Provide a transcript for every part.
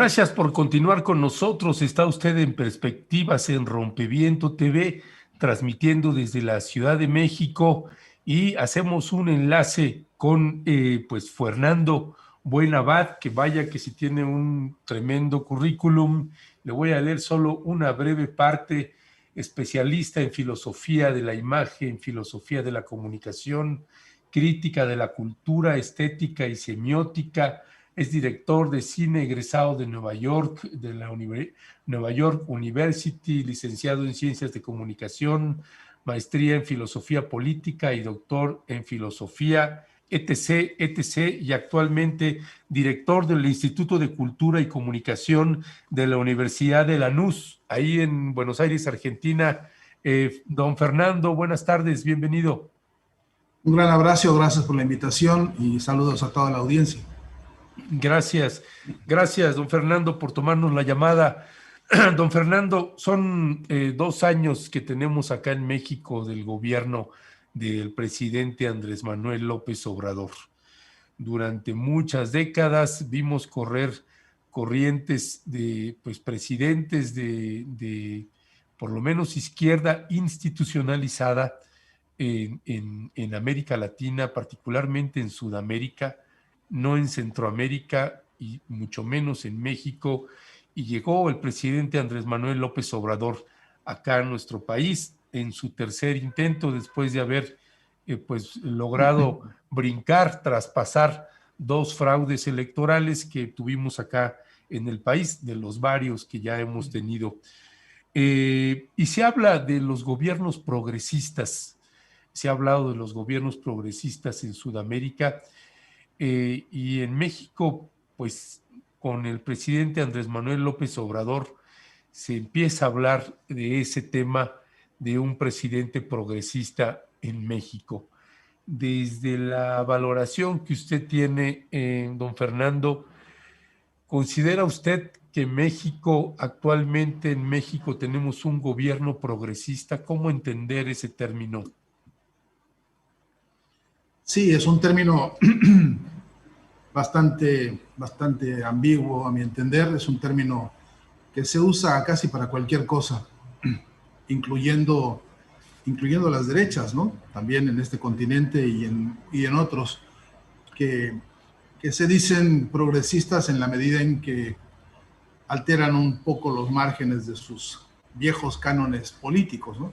Gracias por continuar con nosotros. Está usted en Perspectivas en Rompeviento TV, transmitiendo desde la Ciudad de México y hacemos un enlace con pues Fernando Buenabad, que vaya que si tiene un tremendo currículum. Le voy a leer solo una breve parte. Especialista en filosofía de la imagen, filosofía de la comunicación, crítica de la cultura, estética y semiótica. Es director de cine egresado de Nueva York, de la Nueva York University, licenciado en Ciencias de Comunicación, maestría en Filosofía Política y doctor en Filosofía, etc., etc., y actualmente director del Instituto de Cultura y Comunicación de la Universidad de Lanús, ahí en Buenos Aires, Argentina. Don Fernando, buenas tardes, bienvenido. Un gran abrazo, gracias por la invitación y saludos a toda la audiencia. Gracias, gracias, don Fernando, por tomarnos la llamada. Don Fernando, son 2 años que tenemos acá en México del gobierno del presidente Andrés Manuel López Obrador. Durante muchas décadas vimos correr corrientes de pues, presidentes de por lo menos izquierda institucionalizada en América Latina, particularmente en Sudamérica, no en Centroamérica y mucho menos en México, y llegó el presidente Andrés Manuel López Obrador acá a nuestro país en su tercer intento después de haber pues logrado brincar, traspasar 2 fraudes electorales que tuvimos acá en el país, de los varios que ya hemos tenido. Y se habla de los gobiernos progresistas, se ha hablado de los gobiernos progresistas en Sudamérica, y en México, pues con el presidente Andrés Manuel López Obrador se empieza a hablar de ese tema de un presidente progresista en México. Desde la valoración que usted tiene, don Fernando, ¿considera usted que México, actualmente en México tenemos un gobierno progresista? ¿Cómo entender ese término? Sí, es un término bastante ambiguo, a mi entender. Es un término que se usa casi para cualquier cosa, incluyendo las derechas, ¿no? También en este continente y en otros, que se dicen progresistas en la medida en que alteran un poco los márgenes de sus viejos cánones políticos, ¿no?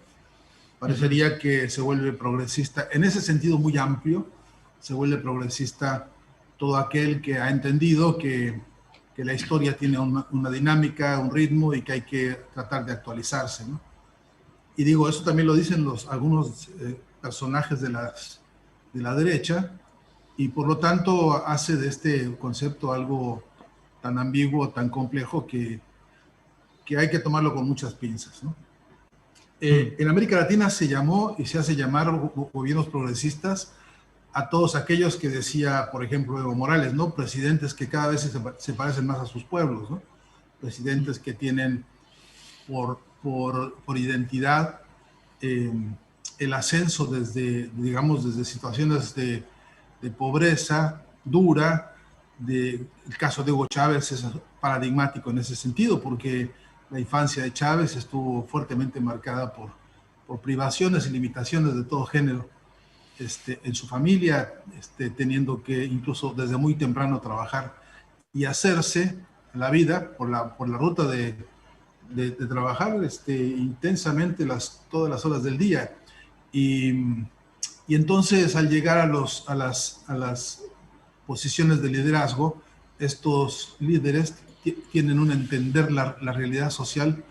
Parecería que se vuelve progresista, en ese sentido muy amplio, se vuelve progresista todo aquel que ha entendido que la historia tiene una dinámica, un ritmo y que hay que tratar de actualizarse, ¿no? Y digo, eso también lo dicen algunos personajes de la derecha, y por lo tanto hace de este concepto algo tan ambiguo, tan complejo, que hay que tomarlo con muchas pinzas, ¿no? En América Latina se llamó y se hace llamar gobiernos progresistas a todos aquellos que decía, por ejemplo, Evo Morales, ¿no? Presidentes que cada vez se parecen más a sus pueblos, ¿no? Presidentes que tienen por identidad el ascenso desde situaciones de pobreza dura. El caso de Hugo Chávez es paradigmático en ese sentido, porque la infancia de Chávez estuvo fuertemente marcada por privaciones y limitaciones de todo género en su familia, teniendo que incluso desde muy temprano trabajar y hacerse la vida por la ruta de trabajar intensamente todas las horas del día. Y entonces, al llegar a las posiciones de liderazgo, estos líderes tienen un entender la realidad social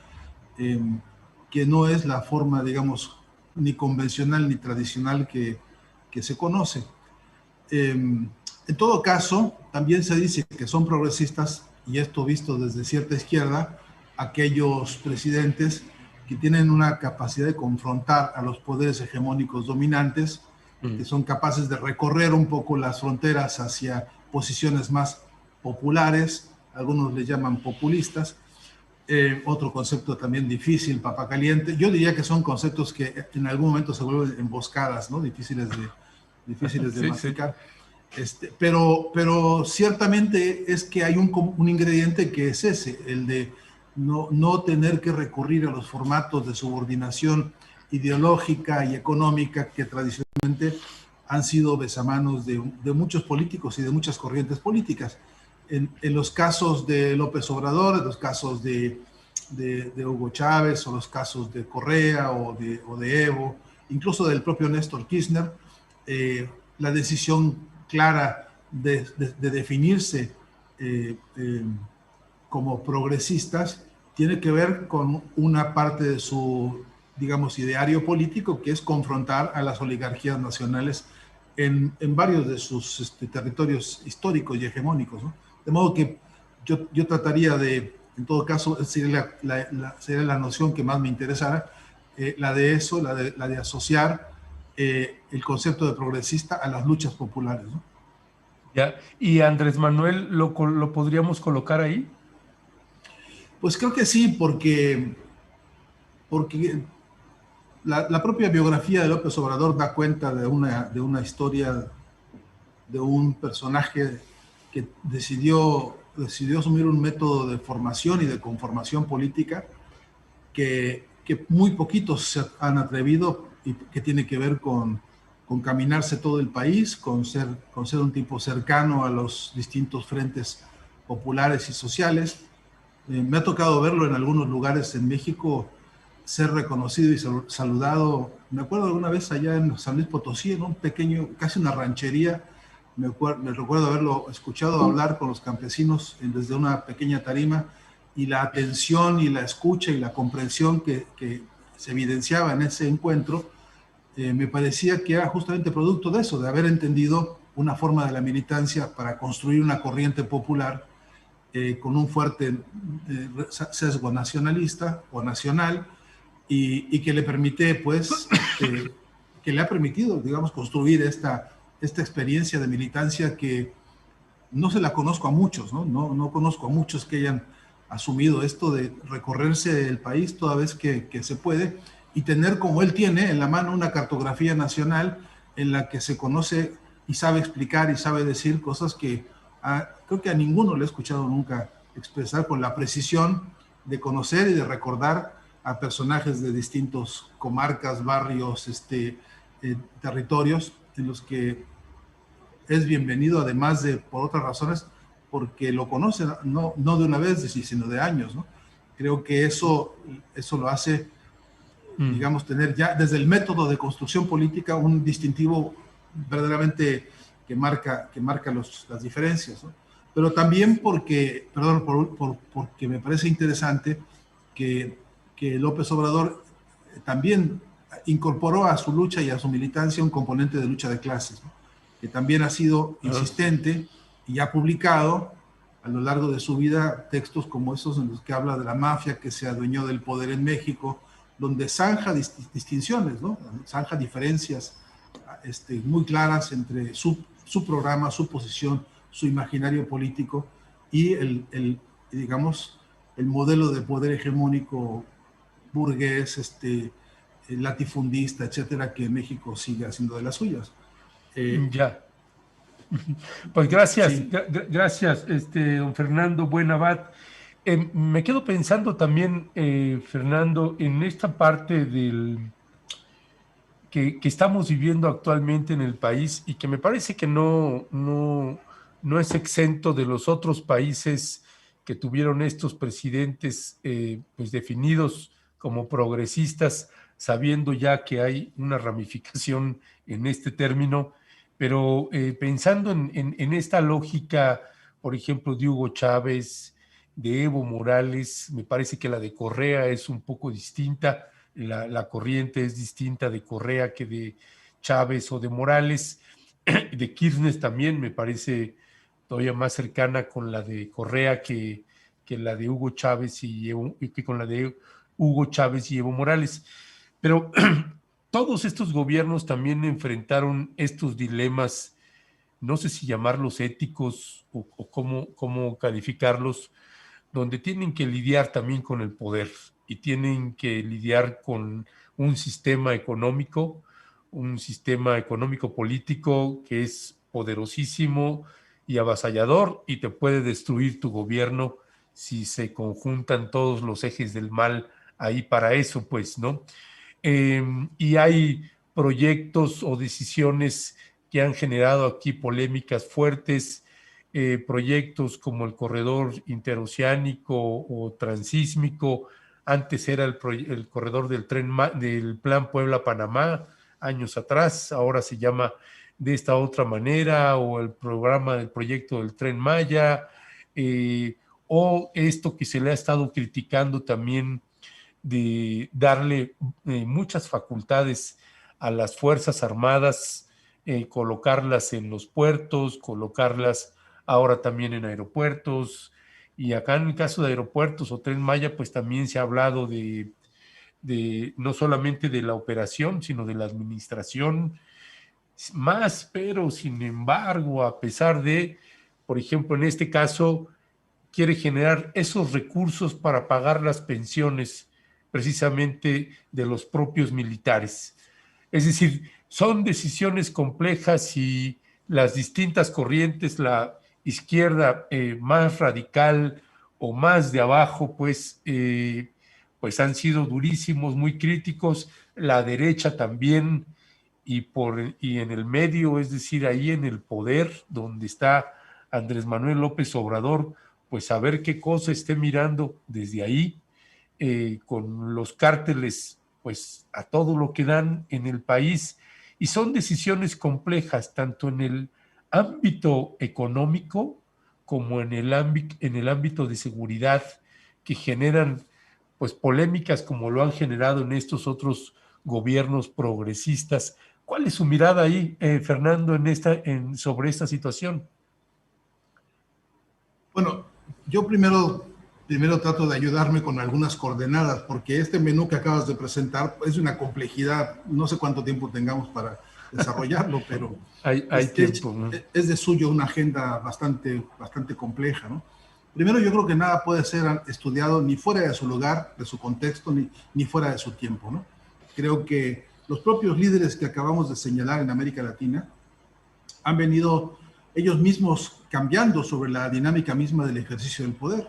que no es la forma, digamos, ni convencional ni tradicional que se conoce. En todo caso, también se dice que son progresistas, y esto visto desde cierta izquierda, aquellos presidentes que tienen una capacidad de confrontar a los poderes hegemónicos dominantes, que son capaces de recorrer un poco las fronteras hacia posiciones más populares, algunos le llaman populistas. Otro concepto también difícil, papa caliente. Yo diría que son conceptos que en algún momento se vuelven emboscadas, ¿no? Difíciles de Sí, masticar. Pero ciertamente es que hay un ingrediente que es ese, el de no tener que recurrir a los formatos de subordinación ideológica y económica que tradicionalmente han sido besamanos de muchos políticos y de muchas corrientes políticas. En los casos de López Obrador, en los casos de Hugo Chávez, o los casos de Correa o de Evo, incluso del propio Néstor Kirchner, la decisión clara de definirse como progresistas tiene que ver con una parte de su, digamos, ideario político, que es confrontar a las oligarquías nacionales en varios de sus territorios históricos y hegemónicos, ¿no? De modo que yo trataría de, en todo caso, sería la noción que más me interesara, la de eso, la de asociar el concepto de progresista a las luchas populares, ¿no? Ya. ¿Y Andrés Manuel lo podríamos colocar ahí? Pues creo que sí, porque la propia biografía de López Obrador da cuenta de una historia de un personaje que decidió asumir un método de formación y de conformación política que muy poquitos se han atrevido, y que tiene que ver con caminarse todo el país, con ser un tipo cercano a los distintos frentes populares y sociales. Me ha tocado verlo en algunos lugares en México, ser reconocido y saludado. Me acuerdo alguna vez allá en San Luis Potosí, en un pequeño, casi una ranchería, me recuerdo haberlo escuchado hablar con los campesinos desde una pequeña tarima, y la atención y la escucha y la comprensión que se evidenciaba en ese encuentro, me parecía que era justamente producto de eso, de haber entendido una forma de la militancia para construir una corriente popular con un fuerte sesgo nacionalista o nacional, y que le permite, pues, que le ha permitido, digamos, construir esta experiencia de militancia que no se la conozco a muchos, ¿no? No conozco a muchos que hayan asumido esto de recorrerse el país toda vez que se puede, y tener, como él tiene en la mano, una cartografía nacional en la que se conoce y sabe explicar y sabe decir cosas que creo que a ninguno le he escuchado nunca expresar con la precisión de conocer y de recordar a personajes de distintos comarcas, barrios, territorios en los que es bienvenido, además de por otras razones, porque lo conocen, no de una vez, sino de años, ¿no? Creo que eso lo hace, digamos, tener ya desde el método de construcción política un distintivo verdaderamente que marca las diferencias, ¿no? Pero también porque, perdón, porque me parece interesante que, que López Obrador también incorporó a su lucha y a su militancia un componente de lucha de clases, ¿no? Que también ha sido insistente y ha publicado a lo largo de su vida textos como esos en los que habla de la mafia que se adueñó del poder en México, donde zanja distinciones, ¿no? Zanja diferencias muy claras entre su programa, su posición, su imaginario político y digamos, el modelo de poder hegemónico burgués, latifundista, etcétera, que México sigue haciendo de las suyas. Ya. Pues gracias, Sí, gracias, don Fernando Buenabad. Me quedo pensando también, Fernando, en esta parte que estamos viviendo actualmente en el país y que me parece que no es exento de los otros países que tuvieron estos presidentes pues definidos como progresistas, sabiendo ya que hay una ramificación en este término, pero pensando en esta lógica, por ejemplo, de Hugo Chávez, de Evo Morales, me parece que la de Correa es un poco distinta, la corriente es distinta de Correa que de Chávez o de Morales, de Kirchner también me parece todavía más cercana con la de Correa que la de Hugo Chávez que con la de Hugo Chávez y Evo Morales. Pero todos estos gobiernos también enfrentaron estos dilemas, no sé si llamarlos éticos o cómo calificarlos, donde tienen que lidiar también con el poder y tienen que lidiar con un sistema económico político que es poderosísimo y avasallador, y te puede destruir tu gobierno si se conjuntan todos los ejes del mal ahí para eso, pues, ¿no? Y hay proyectos o decisiones que han generado aquí polémicas fuertes, proyectos como el corredor interoceánico o transísmico. Antes era el corredor del Plan Puebla-Panamá, años atrás, ahora se llama de esta otra manera, o el programa del proyecto del Tren Maya, o esto que se le ha estado criticando también de darle muchas facultades a las Fuerzas Armadas, colocarlas en los puertos, colocarlas ahora también en aeropuertos. Y acá en el caso de aeropuertos o Tren Maya, pues también se ha hablado de no solamente de la operación, sino de la administración más, pero sin embargo, a pesar de, por ejemplo, en este caso, quiere generar esos recursos para pagar las pensiones precisamente de los propios militares. Es decir, son decisiones complejas y las distintas corrientes, la izquierda más radical o más de abajo, pues han sido durísimos, muy críticos, la derecha también, y en el medio, es decir, ahí en el poder, donde está Andrés Manuel López Obrador, pues a ver qué cosa esté mirando desde ahí, con los cárteles, pues a todo lo que dan en el país. Y son decisiones complejas, tanto en el ámbito económico como en el ámbito de seguridad, que generan pues polémicas como lo han generado en estos otros gobiernos progresistas. ¿Cuál es su mirada ahí, Fernando, sobre esta situación? Bueno, yo primero trato de ayudarme con algunas coordenadas, porque este menú que acabas de presentar es una complejidad, no sé cuánto tiempo tengamos para desarrollarlo, pero hay tiempo, ¿no? es de suyo una agenda bastante compleja, ¿no? Primero, yo creo que nada puede ser estudiado ni fuera de su lugar, de su contexto, ni fuera de su tiempo, ¿no? Creo que los propios líderes que acabamos de señalar en América Latina han venido ellos mismos cambiando sobre la dinámica misma del ejercicio del poder.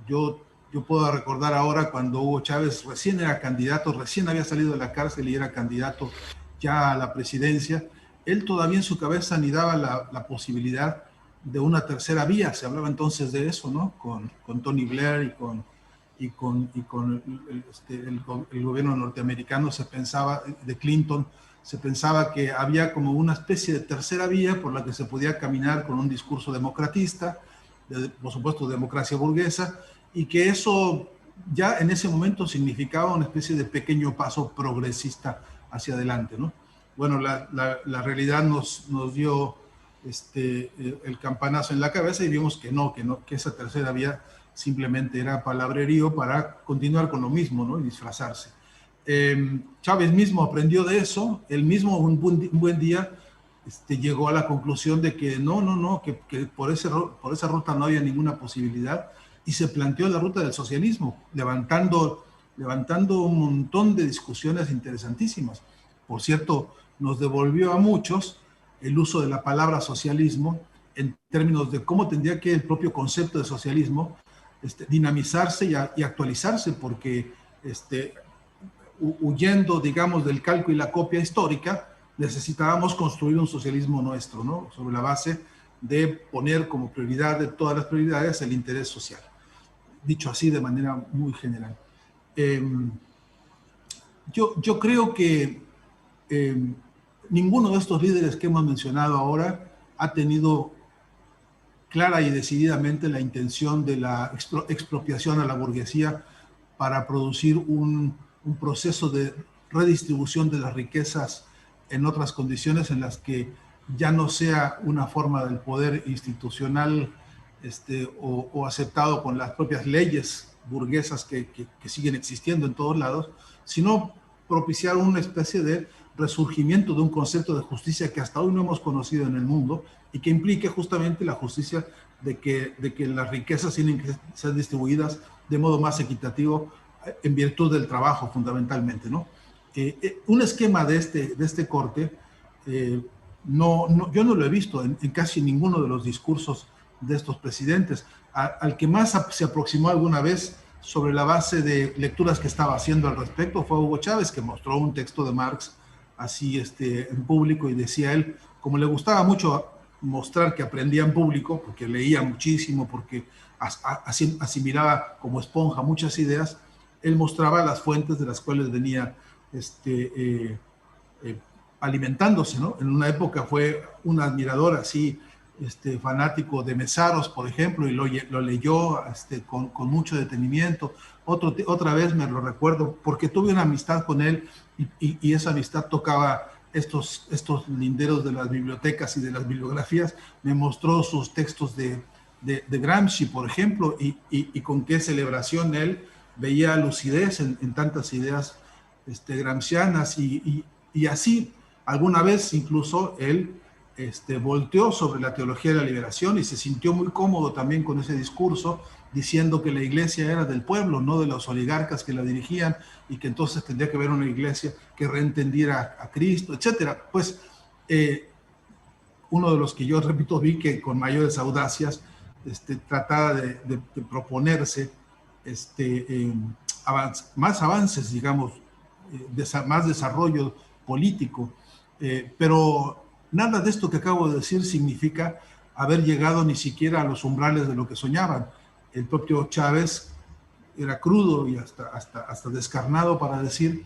Yo puedo recordar ahora cuando Hugo Chávez recién era candidato, recién había salido de la cárcel y era candidato ya a la presidencia, él todavía en su cabeza anidaba la posibilidad de una tercera vía. Se hablaba entonces de eso, ¿no? Con Tony Blair y con el gobierno norteamericano se pensaba, de Clinton, se pensaba que había como una especie de tercera vía por la que se podía caminar con un discurso democratista, por supuesto democracia burguesa, y que eso ya en ese momento significaba una especie de pequeño paso progresista hacia adelante, ¿no? Bueno, la realidad nos dio el campanazo en la cabeza y vimos que esa tercera vía simplemente era palabrerío para continuar con lo mismo, ¿no? Y disfrazarse. Chávez mismo aprendió de eso, él mismo un buen día llegó a la conclusión de que que por esa ruta no había ninguna posibilidad y se planteó la ruta del socialismo, levantando un montón de discusiones interesantísimas. Por cierto, nos devolvió a muchos el uso de la palabra socialismo en términos de cómo tendría que el propio concepto de socialismo dinamizarse y actualizarse, porque huyendo, digamos, del calco y la copia histórica, necesitábamos construir un socialismo nuestro, ¿no? Sobre la base de poner como prioridad de todas las prioridades el interés social. Dicho así de manera muy general. Yo creo que ninguno de estos líderes que hemos mencionado ahora ha tenido clara y decididamente la intención de la expropiación a la burguesía para producir un proceso de redistribución de las riquezas en otras condiciones en las que ya no sea una forma del poder institucional o aceptado con las propias leyes burguesas que siguen existiendo en todos lados, sino propiciar una especie de resurgimiento de un concepto de justicia que hasta hoy no hemos conocido en el mundo y que implique justamente la justicia de que las riquezas tienen que ser distribuidas de modo más equitativo en virtud del trabajo fundamentalmente, ¿no? Un esquema de este corte yo no lo he visto en casi ninguno de los discursos de estos presidentes. Al que más se aproximó alguna vez sobre la base de lecturas que estaba haciendo al respecto fue Hugo Chávez, que mostró un texto de Marx así en público, y decía él, como le gustaba mucho mostrar que aprendía en público, porque leía muchísimo, porque asimilaba como esponja muchas ideas, él mostraba las fuentes de las cuales venía alimentándose, ¿no? En una época fue un admirador así, fanático de Mesaros, por ejemplo, y lo leyó con mucho detenimiento. Otra vez me lo recuerdo, porque tuve una amistad con él, y esa amistad tocaba estos linderos de las bibliotecas y de las bibliografías. Me mostró sus textos de Gramsci, por ejemplo, y con qué celebración él veía lucidez en tantas ideas gramscianas, y así alguna vez incluso él volteó sobre la teología de la liberación y se sintió muy cómodo también con ese discurso, diciendo que la iglesia era del pueblo, no de los oligarcas que la dirigían, y que entonces tendría que haber una iglesia que reentendiera a Cristo, etcétera. Pues uno de los que yo, repito, vi que con mayores audacias trataba de proponerse más avances, digamos, más desarrollo político, pero nada de esto que acabo de decir significa haber llegado ni siquiera a los umbrales de lo que soñaban. El propio Chávez era crudo y hasta descarnado para decir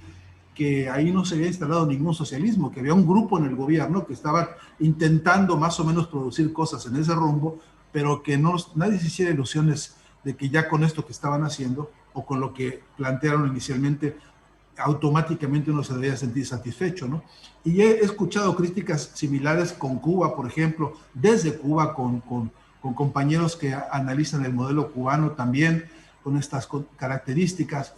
que ahí no se había instalado ningún socialismo, que había un grupo en el gobierno que estaba intentando más o menos producir cosas en ese rumbo, pero que nadie se hiciera ilusiones de que ya con esto que estaban haciendo o con lo que plantearon inicialmente, automáticamente uno se debería sentir satisfecho, ¿no? Y he escuchado críticas similares con Cuba, por ejemplo, desde Cuba, con compañeros que analizan el modelo cubano también, con estas características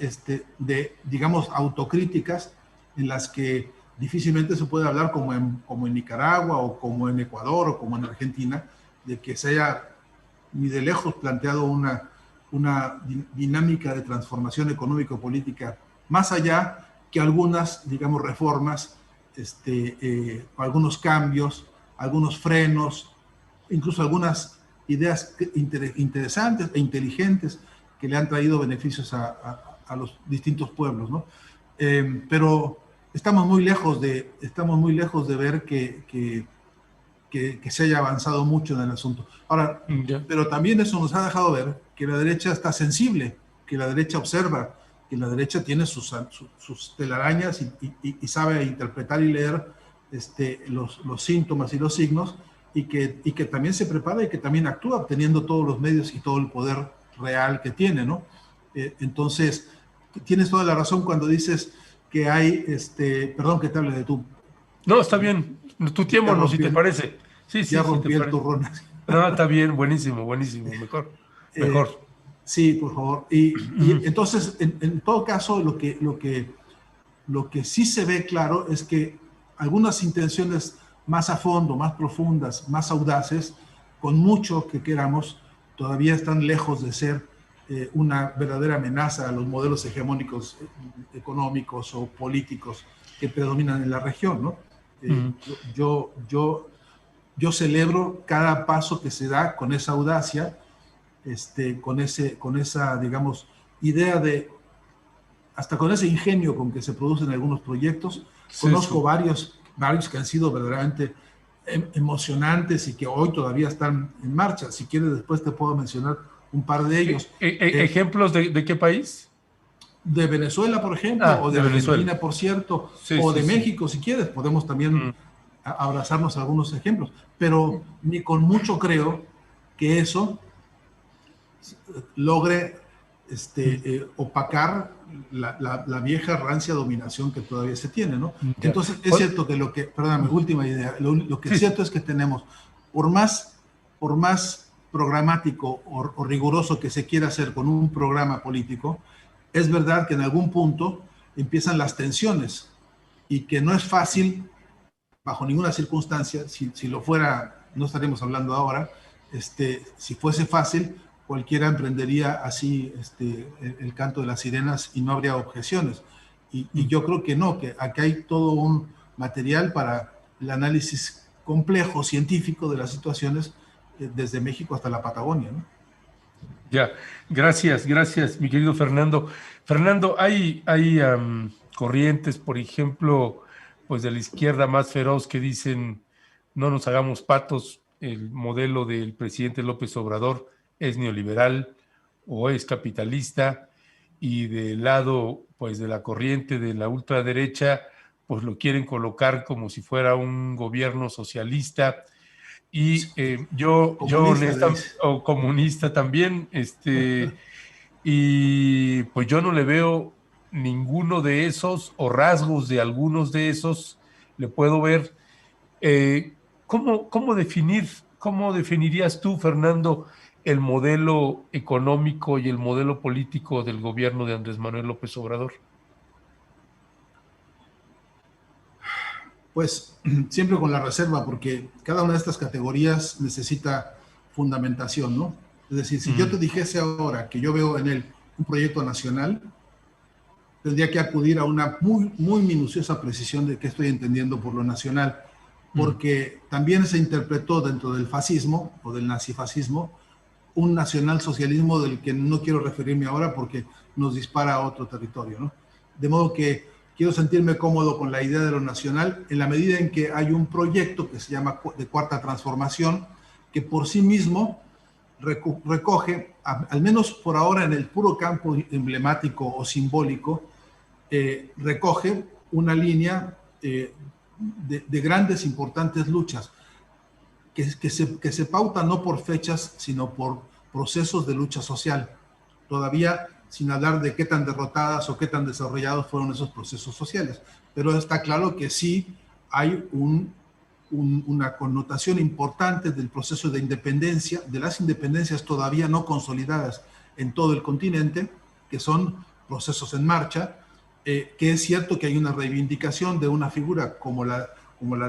digamos, autocríticas, en las que difícilmente se puede hablar como en Nicaragua, o como en Ecuador, o como en Argentina, de que se haya ni de lejos planteado una dinámica de transformación económico-política más allá que algunas, digamos, reformas, algunos cambios, algunos frenos, incluso algunas ideas interesantes e inteligentes que le han traído beneficios a los distintos pueblos, ¿no? Pero estamos muy lejos de ver que se haya avanzado mucho en el asunto. Ahora, pero también eso nos ha dejado ver que la derecha está sensible, que la derecha observa, que la derecha tiene sus telarañas y sabe interpretar y leer los síntomas y los signos, y que también se prepara y que también actúa teniendo todos los medios y todo el poder real que tiene, ¿no? Entonces, tienes toda la razón cuando dices que hay, perdón que te hable de tú. No, está bien. Tuteémonos, si te parece. Sí, Ya si te rompí el parece. turrón. No, está bien, buenísimo, mejor. Sí, por favor. Y entonces, en todo caso, lo que sí se ve claro es que algunas intenciones más a fondo, más profundas, más audaces, con mucho que queramos, todavía están lejos de ser una verdadera amenaza a los modelos hegemónicos económicos o políticos que predominan en la región, ¿no? Yo celebro cada paso que se da con esa audacia, con esa, digamos, idea hasta con ese ingenio con que se producen algunos proyectos. Sí, conozco varios que han sido verdaderamente emocionantes y que hoy todavía están en marcha. Si quieres, después te puedo mencionar un par de ellos. ¿Ejemplos de qué país? De Venezuela, por ejemplo, o de Argentina, Venezuela, por cierto, o de México, si quieres. Podemos también abrazarnos a algunos ejemplos. Pero ni con mucho creo que eso logre opacar la vieja rancia dominación que todavía se tiene, ¿no? Entonces, es cierto que perdóname, última idea, lo que es cierto es que tenemos, por más programático o riguroso que se quiera hacer con un programa político, es verdad que en algún punto empiezan las tensiones, y que no es fácil, bajo ninguna circunstancia, si lo fuera, no estaríamos hablando ahora, si fuese fácil, cualquiera emprendería así el canto de las sirenas y no habría objeciones. Y yo creo que no, que aquí hay todo un material para el análisis complejo científico de las situaciones desde México hasta la Patagonia, ¿no? Ya, gracias, gracias, mi querido Fernando. Fernando, hay corrientes, por ejemplo, pues de la izquierda más feroz que dicen no nos hagamos patos, el modelo del presidente López Obrador es neoliberal o es capitalista, y del lado, pues de la corriente de la ultraderecha, pues lo quieren colocar como si fuera un gobierno socialista y yo Comunista, le honesta, dice. o comunista también, y pues yo no le veo ninguno de esos o rasgos de algunos de esos, le puedo ver. ¿Cómo definirías tú, Fernando, el modelo económico y el modelo político del gobierno de Andrés Manuel López Obrador? Pues siempre con la reserva, porque cada una de estas categorías necesita fundamentación, ¿no? Es decir, si yo te dijese ahora que yo veo en él un proyecto nacional, tendría que acudir a una muy, muy minuciosa precisión de qué estoy entendiendo por lo nacional, porque también se interpretó dentro del fascismo o del nazifascismo un nacionalsocialismo del que no quiero referirme ahora porque nos dispara a otro territorio, ¿no? De modo que quiero sentirme cómodo con la idea de lo nacional en la medida en que hay un proyecto que se llama de Cuarta Transformación, que por sí mismo recoge, al menos por ahora en el puro campo emblemático o simbólico, recoge una línea de grandes, importantes luchas que se pauta no por fechas, sino por procesos de lucha social. Todavía sin hablar de qué tan derrotadas o qué tan desarrollados fueron esos procesos sociales. Pero está claro que sí hay una connotación importante del proceso de independencia, de las independencias todavía no consolidadas en todo el continente, que son procesos en marcha, que es cierto que hay una reivindicación de una figura como la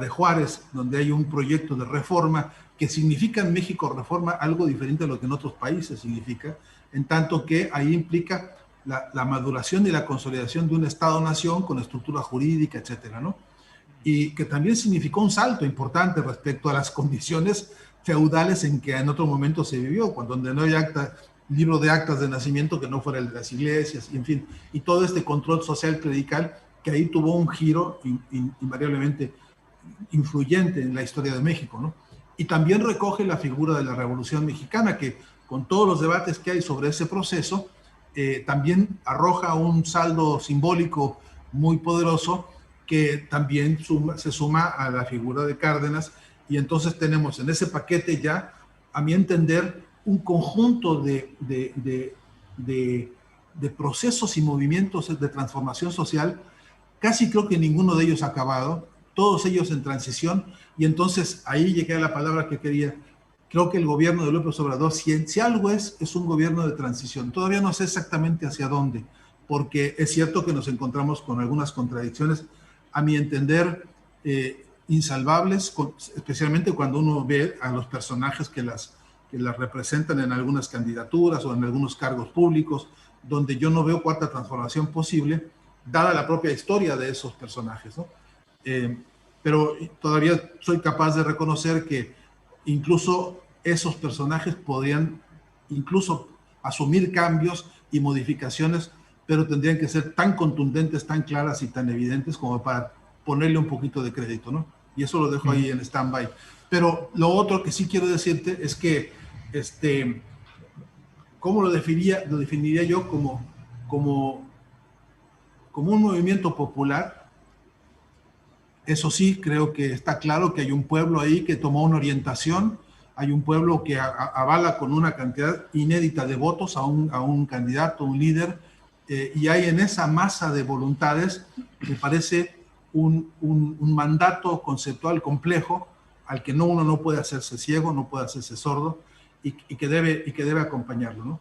de Juárez, donde hay un proyecto de reforma que significa en México reforma algo diferente a lo que en otros países significa, en tanto que ahí implica la maduración y la consolidación de un Estado-nación con estructura jurídica, etcétera, ¿no? Y que también significó un salto importante respecto a las condiciones feudales en que en otro momento se vivió, cuando donde no hay libro de actas de nacimiento que no fuera el de las iglesias, y en fin, y todo este control social clerical que ahí tuvo un giro invariablemente influyente en la historia de México, ¿no? Y también recoge la figura de la Revolución Mexicana, que con todos los debates que hay sobre ese proceso, también arroja un saldo simbólico muy poderoso que también se suma a la figura de Cárdenas, y entonces tenemos en ese paquete ya, a mi entender, un conjunto de procesos y movimientos de transformación social. Casi creo que ninguno de ellos ha acabado, todos ellos en transición, y entonces ahí llegué a la palabra que quería. Creo que el gobierno de López Obrador, si algo es un gobierno de transición. Todavía no sé exactamente hacia dónde, porque es cierto que nos encontramos con algunas contradicciones, a mi entender, insalvables, especialmente cuando uno ve a los personajes que las representan en algunas candidaturas o en algunos cargos públicos, donde yo no veo cuarta transformación posible, dada la propia historia de esos personajes, ¿no? Pero todavía soy capaz de reconocer que incluso esos personajes podrían incluso asumir cambios y modificaciones, pero tendrían que ser tan contundentes, tan claras y tan evidentes como para ponerle un poquito de crédito, ¿no? Y eso lo dejo ahí en stand-by. Pero lo otro que sí quiero decirte es que, ¿cómo lo definiría yo? Como un movimiento popular. Eso sí, creo que está claro que hay un pueblo ahí que tomó una orientación, hay un pueblo que avala con una cantidad inédita de votos a un candidato, un líder, y hay en esa masa de voluntades, me parece, un mandato conceptual complejo al que uno no puede hacerse ciego, no puede hacerse sordo, y que debe acompañarlo, ¿no?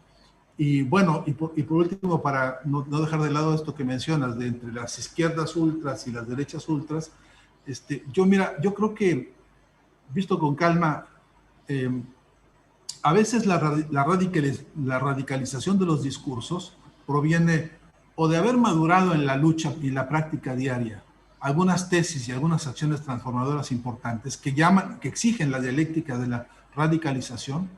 Y bueno, y por último, para no dejar de lado esto que mencionas, de entre las izquierdas ultras y las derechas ultras, yo creo que, visto con calma, a veces la radicalización de los discursos proviene o de haber madurado en la lucha y la práctica diaria, algunas tesis y algunas acciones transformadoras importantes que exigen la dialéctica de la radicalización,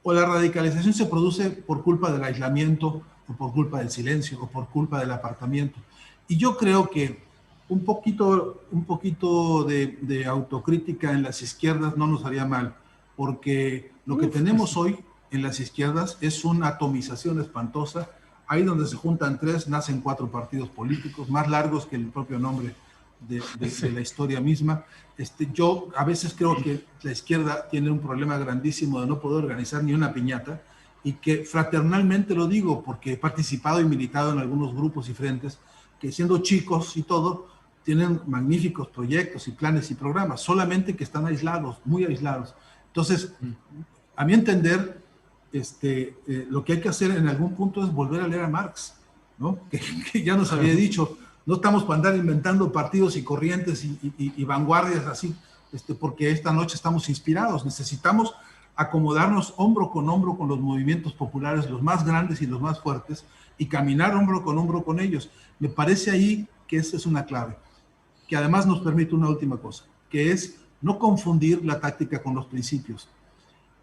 o la radicalización se produce por culpa del aislamiento, o por culpa del silencio, o por culpa del apartamiento. Y yo creo que un poquito de autocrítica en las izquierdas no nos haría mal, porque lo que tenemos hoy en las izquierdas es una atomización espantosa. Ahí donde se juntan tres, nacen cuatro partidos políticos, más largos que el propio nombre de la historia misma. Yo a veces creo que la izquierda tiene un problema grandísimo de no poder organizar ni una piñata, y que fraternalmente lo digo porque he participado y militado en algunos grupos y frentes que, siendo chicos y todo, tienen magníficos proyectos y planes y programas, solamente que están aislados, muy aislados. Entonces, a mi entender, lo que hay que hacer en algún punto es volver a leer a Marx, ¿no? Que ya nos había dicho, no estamos para andar inventando partidos y corrientes y vanguardias así, porque esta noche estamos inspirados. Necesitamos acomodarnos hombro con los movimientos populares, los más grandes y los más fuertes, y caminar hombro con ellos. Me parece ahí que esa es una clave, que además nos permite una última cosa, que es no confundir la táctica con los principios.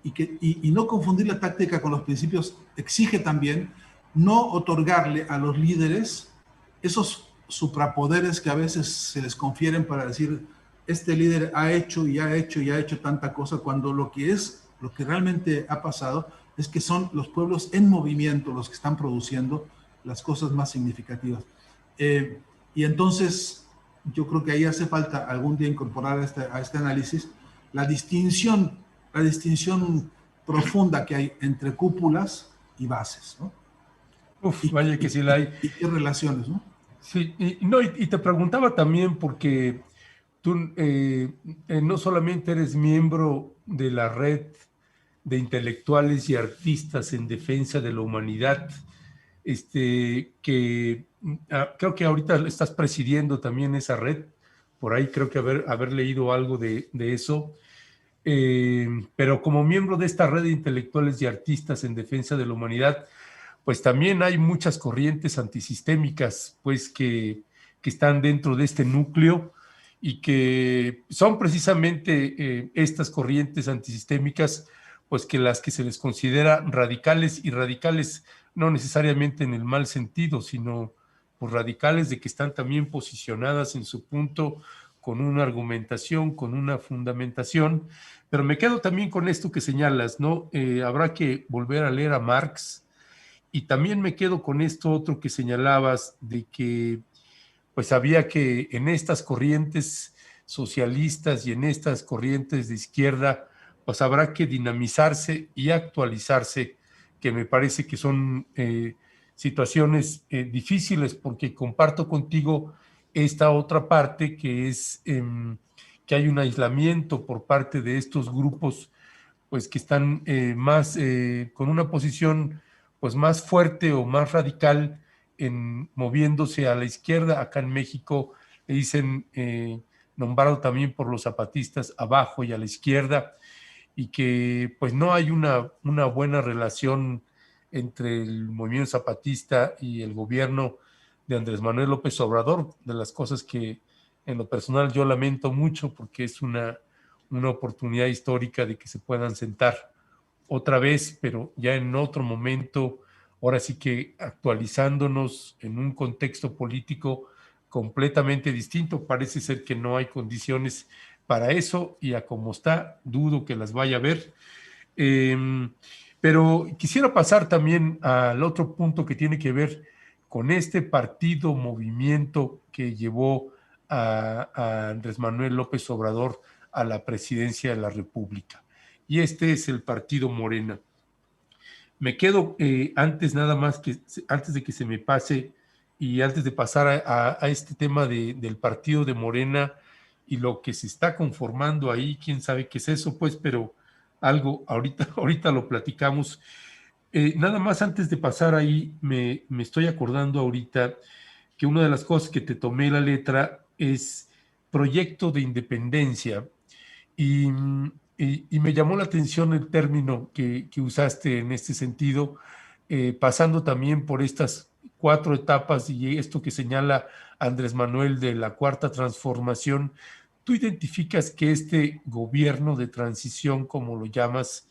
Y no confundir la táctica con los principios exige también no otorgarle a los líderes esos suprapoderes que a veces se les confieren para decir, este líder ha hecho y ha hecho y ha hecho tanta cosa, cuando lo que realmente ha pasado es que son los pueblos en movimiento los que están produciendo las cosas más significativas. Y entonces yo creo que ahí hace falta algún día incorporar a este análisis la distinción profunda que hay entre cúpulas y bases, ¿no? Vaya que sí la hay. Y qué relaciones, ¿no? Sí, y te preguntaba también porque tú no solamente eres miembro de la red de intelectuales y artistas en defensa de la humanidad, creo que ahorita estás presidiendo también esa red, por ahí creo que haber leído algo de eso, pero como miembro de esta red de intelectuales y artistas en defensa de la humanidad, pues también hay muchas corrientes antisistémicas, pues que están dentro de este núcleo y que son precisamente estas corrientes antisistémicas, pues que las que se les considera radicales, y radicales no necesariamente en el mal sentido, sino pues radicales de que están también posicionadas en su punto, con una argumentación, con una fundamentación. Pero me quedo también con esto que señalas, ¿no? Habrá que volver a leer a Marx, y también me quedo con esto otro que señalabas, de que pues había que en estas corrientes socialistas y en estas corrientes de izquierda, pues habrá que dinamizarse y actualizarse, que me parece que son situaciones difíciles, porque comparto contigo esta otra parte que es que hay un aislamiento por parte de estos grupos, pues que están más con una posición pues más fuerte o más radical en moviéndose a la izquierda. Acá en México le dicen, nombrado también por los zapatistas, abajo y a la izquierda, y que pues no hay una buena relación entre el movimiento zapatista y el gobierno de Andrés Manuel López Obrador, de las cosas que en lo personal yo lamento mucho, porque es una oportunidad histórica de que se puedan sentar otra vez, pero ya en otro momento, ahora sí que actualizándonos en un contexto político completamente distinto. Parece ser que no hay condiciones para eso, y a como está, dudo que las vaya a ver. Pero quisiera pasar también al otro punto que tiene que ver con este partido, movimiento que llevó a Andrés Manuel López Obrador a la presidencia de la República. Y este es el partido Morena. Me quedo antes nada más que, antes de que se me pase y antes de pasar a este tema del partido de Morena y lo que se está conformando ahí, quién sabe qué es eso, pues, pero algo, ahorita lo platicamos. Nada más antes de pasar ahí, me estoy acordando ahorita que una de las cosas que te tomé la letra es proyecto de independencia, y, y me llamó la atención el término que usaste en este sentido, pasando también por estas 4 etapas y esto que señala Andrés Manuel de la cuarta transformación, ¿tú identificas que este gobierno de transición, como lo llamas,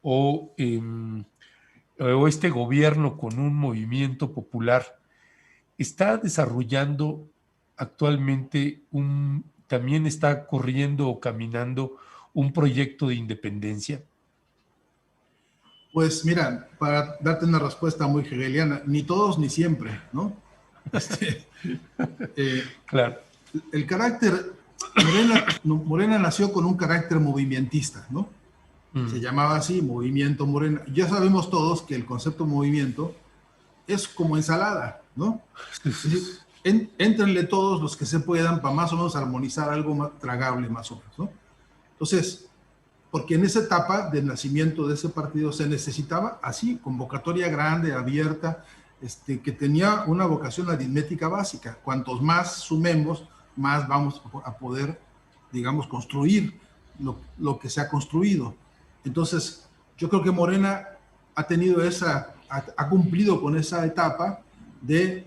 o este gobierno con un movimiento popular, está desarrollando actualmente también está corriendo o caminando un proyecto de independencia? Pues mira, para darte una respuesta muy hegeliana, ni todos ni siempre, ¿no? Este, eh, Claro. el carácter, Morena nació con un carácter movimentista, ¿no? Se Mm. llamaba así, Movimiento Morena. Ya sabemos todos que el concepto movimiento es como ensalada, ¿no? Es decir, éntrenle todos los que se puedan para más o menos armonizar algo más tragable, más o menos, ¿no? Entonces, porque en esa etapa del nacimiento de ese partido se necesitaba así, convocatoria grande, abierta, que tenía una vocación aritmética básica. Cuantos más sumemos, más vamos a poder, digamos, construir lo que se ha construido. Entonces, yo creo que Morena ha tenido ha cumplido con esa etapa de,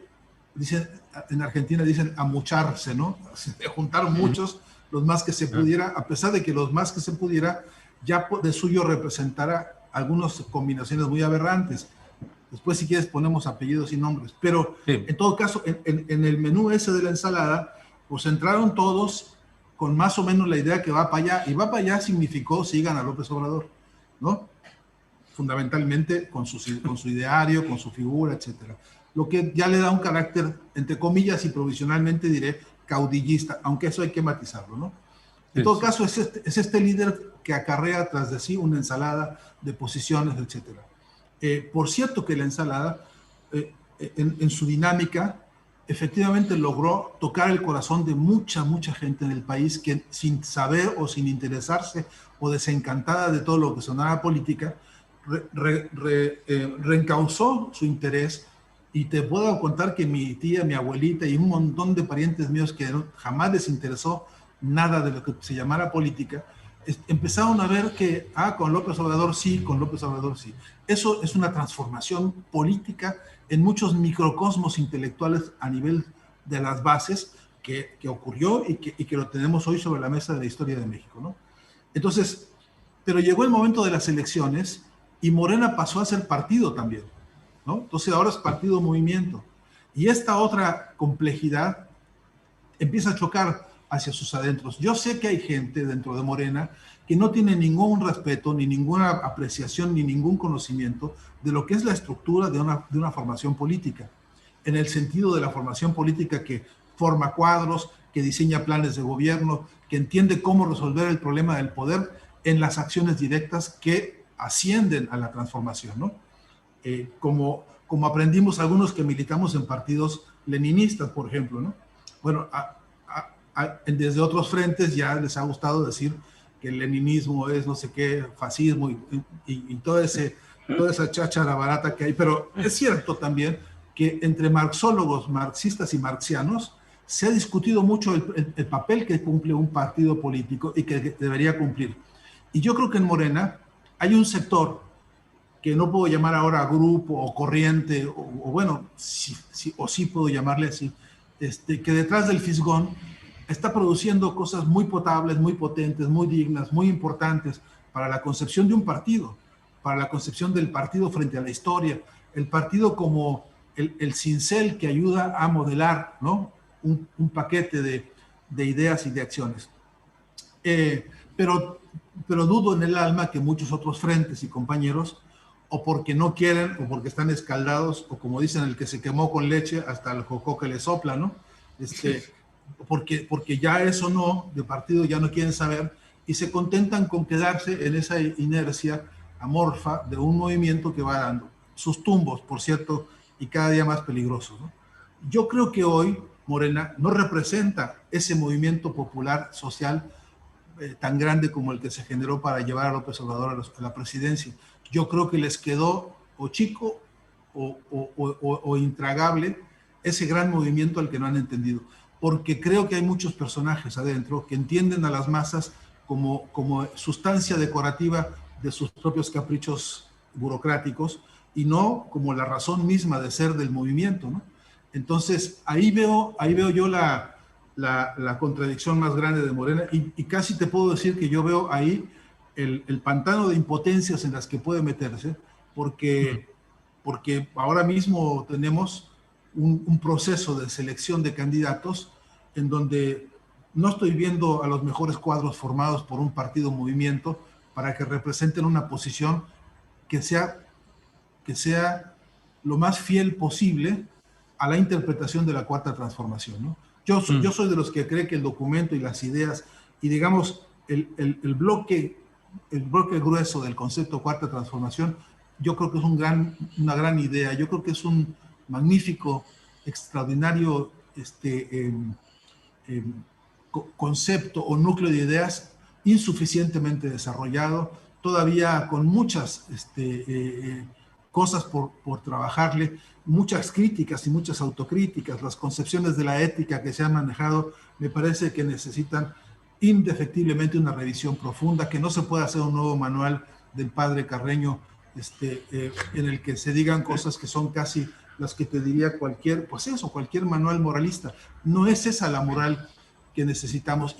dicen, en Argentina dicen amucharse, ¿no? De juntar muchos, los más que se pudiera, a pesar de que los más que se pudiera ya de suyo representara algunas combinaciones muy aberrantes. Después, si quieres, ponemos apellidos y nombres. Pero, Sí. en todo caso, en el menú ese de la ensalada, pues entraron todos con más o menos la idea que va para allá. Y va para allá significó sigan a López Obrador, ¿no? Fundamentalmente con su ideario, con su figura, etcétera. Lo que ya le da un carácter, entre comillas, y provisionalmente diré, caudillista, aunque eso hay que matizarlo, ¿no? En Sí, todo sí. caso, es este líder que acarrea tras de sí una ensalada de posiciones, etcétera. Por cierto que la ensalada, en su dinámica, efectivamente logró tocar el corazón de mucha gente en el país que sin saber o sin interesarse o desencantada de todo lo que sonaba política, reencauzó su interés. Y te puedo contar que mi tía, mi abuelita y un montón de parientes míos que jamás les interesó nada de lo que se llamara política, empezaron a ver que, con López Obrador sí, con López Obrador sí. Eso es una transformación política en muchos microcosmos intelectuales a nivel de las bases que ocurrió y que lo tenemos hoy sobre la mesa de la historia de México, ¿no? Entonces, pero llegó el momento de las elecciones y Morena pasó a ser partido también, ¿no? Entonces ahora es partido movimiento. Y esta otra complejidad empieza a chocar hacia sus adentros. Yo sé que hay gente dentro de Morena que no tiene ningún respeto, ni ninguna apreciación, ni ningún conocimiento de lo que es la estructura de una formación política, en el sentido de la formación política que forma cuadros, que diseña planes de gobierno, que entiende cómo resolver el problema del poder en las acciones directas que ascienden a la transformación, ¿no? Como aprendimos algunos que militamos en partidos leninistas, por ejemplo, ¿no? Bueno, desde otros frentes ya les ha gustado decir que el leninismo es no sé qué, fascismo y toda esa cháchara barata que hay, pero es cierto también que entre marxólogos, marxistas y marxianos se ha discutido mucho el papel que cumple un partido político y que debería cumplir. Y yo creo que en Morena hay un sector que no puedo llamar ahora grupo o corriente, o bueno, sí puedo llamarle así, que detrás del fisgón está produciendo cosas muy potables, muy potentes, muy dignas, muy importantes para la concepción de un partido, para la concepción del partido frente a la historia, el partido como el cincel que ayuda a modelar, ¿no? un paquete de ideas y de acciones. Eh, pero, pero dudo en el alma que muchos otros frentes y compañeros, o porque no quieren, o porque están escaldados, o como dicen, el que se quemó con leche hasta el jocó que le sopla, ¿no? Porque ya eso no, de partido ya no quieren saber, y se contentan con quedarse en esa inercia amorfa de un movimiento que va dando sus tumbos, por cierto, y cada día más peligrosos, ¿no? Yo creo que hoy Morena no representa ese movimiento popular social tan grande como el que se generó para llevar a López Obrador a la presidencia. Yo creo que les quedó o chico o intragable ese gran movimiento al que no han entendido, porque creo que hay muchos personajes adentro que entienden a las masas como sustancia decorativa de sus propios caprichos burocráticos y no como la razón misma de ser del movimiento, ¿no? Entonces, ahí veo yo la contradicción más grande de Morena, y casi te puedo decir que yo veo ahí el pantano de impotencias en las que puede meterse, porque ahora mismo tenemos un proceso de selección de candidatos en donde no estoy viendo a los mejores cuadros formados por un partido o movimiento para que representen una posición que sea lo más fiel posible a la interpretación de la Cuarta Transformación, ¿no? Yo soy de los que cree que el documento y las ideas y, digamos, el bloque grueso del concepto Cuarta Transformación, yo creo que es una gran idea. Yo creo que es un magnífico, extraordinario eh, concepto o núcleo de ideas insuficientemente desarrollado, todavía con muchas cosas por trabajarle, muchas críticas y muchas autocríticas. Las concepciones de la ética que se han manejado me parece que necesitan indefectiblemente una revisión profunda, que no se puede hacer un nuevo manual del padre Carreño en el que se digan cosas que son casi las que te diría cualquier manual moralista. No es esa la moral que necesitamos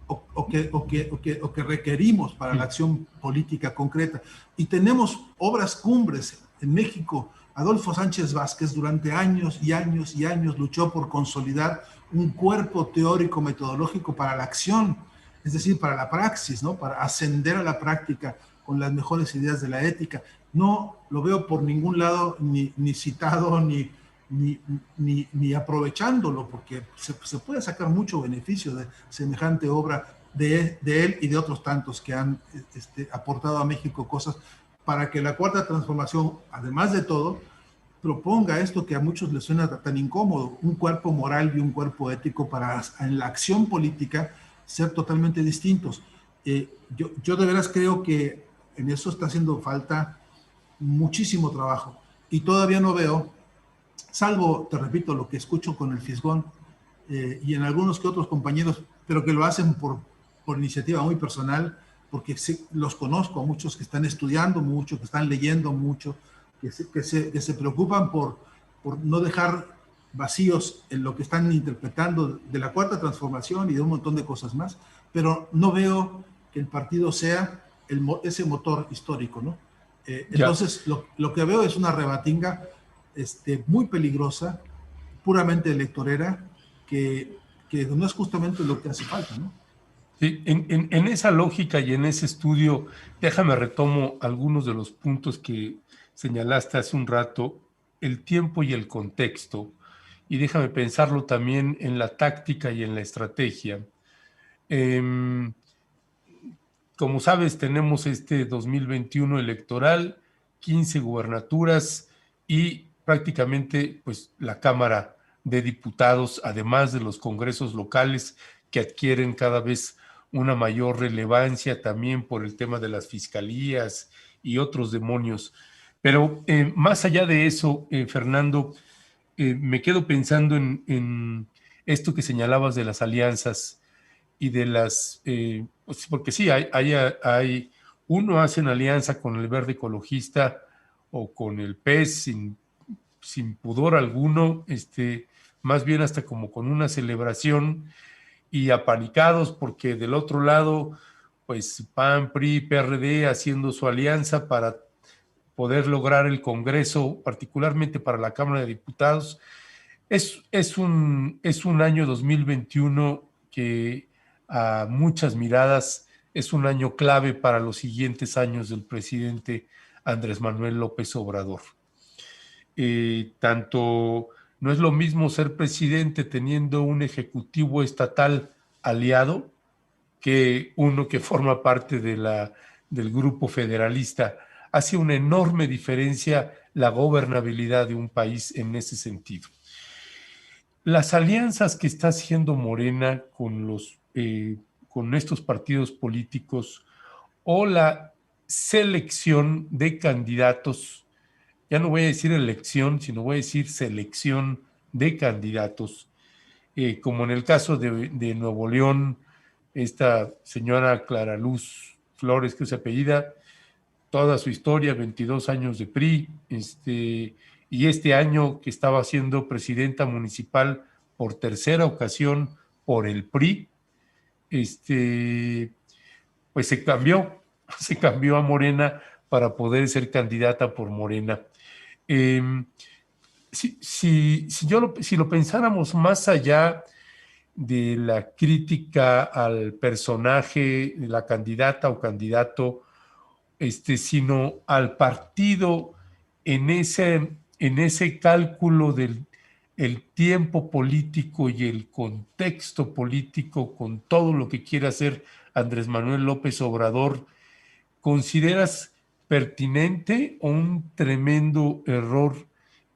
o que requerimos para la acción política concreta. Y tenemos obras cumbres en México. Adolfo Sánchez Vázquez durante años y años y años luchó por consolidar un cuerpo teórico metodológico para la acción, es decir, para la praxis, ¿no? Para ascender a la práctica con las mejores ideas de la ética. No lo veo por ningún lado ni citado ni aprovechándolo, porque se puede sacar mucho beneficio de semejante obra de él y de otros tantos que han aportado a México cosas para que la Cuarta Transformación, además de todo, proponga esto que a muchos les suena tan incómodo, un cuerpo moral y un cuerpo ético para en la acción política ser totalmente distintos. Yo de veras creo que en eso está haciendo falta muchísimo trabajo y todavía no veo, salvo, te repito, lo que escucho con el Fisgón y en algunos que otros compañeros, pero que lo hacen por iniciativa muy personal, porque los conozco a muchos que están estudiando mucho, que están leyendo mucho, que se preocupan por no dejar vacíos en lo que están interpretando de la Cuarta Transformación y de un montón de cosas más, pero no veo que el partido sea ese motor histórico, ¿no? Entonces, lo que veo es una rebatinga muy peligrosa, puramente electorera, que no es justamente lo que hace falta, ¿no? Sí, en esa lógica y en ese estudio, déjame retomo algunos de los puntos que señalaste hace un rato, el tiempo y el contexto, y déjame pensarlo también en la táctica y en la estrategia. Como sabes, tenemos este 2021 electoral, 15 gubernaturas y prácticamente pues la Cámara de Diputados, además de los congresos locales que adquieren cada vez una mayor relevancia también por el tema de las fiscalías y otros demonios. Pero más allá de eso, Fernando, me quedo pensando en esto que señalabas de las alianzas y de las, pues porque sí, uno hace una alianza con el Verde Ecologista o con el PES sin pudor alguno, más bien hasta como con una celebración y apanicados porque del otro lado, pues PAN, PRI, PRD haciendo su alianza para poder lograr el Congreso, particularmente para la Cámara de Diputados. Es un año 2021 que a muchas miradas es un año clave para los siguientes años del presidente Andrés Manuel López Obrador. Tanto no es lo mismo ser presidente teniendo un ejecutivo estatal aliado que uno que forma parte del grupo federalista. Hace una enorme diferencia la gobernabilidad de un país en ese sentido. Las alianzas que está haciendo Morena con estos partidos políticos o la selección de candidatos, ya no voy a decir elección, sino voy a decir selección de candidatos, como en el caso de Nuevo León, esta señora Clara Luz Flores, que es apellida, toda su historia, 22 años de PRI, y este año que estaba siendo presidenta municipal por tercera ocasión por el PRI, pues se cambió, se cambió a Morena para poder ser candidata por Morena. Si lo pensáramos más allá de la crítica al personaje de la candidata o candidato, sino al partido en ese cálculo del el tiempo político y el contexto político con todo lo que quiere hacer Andrés Manuel López Obrador, ¿consideras pertinente o un tremendo error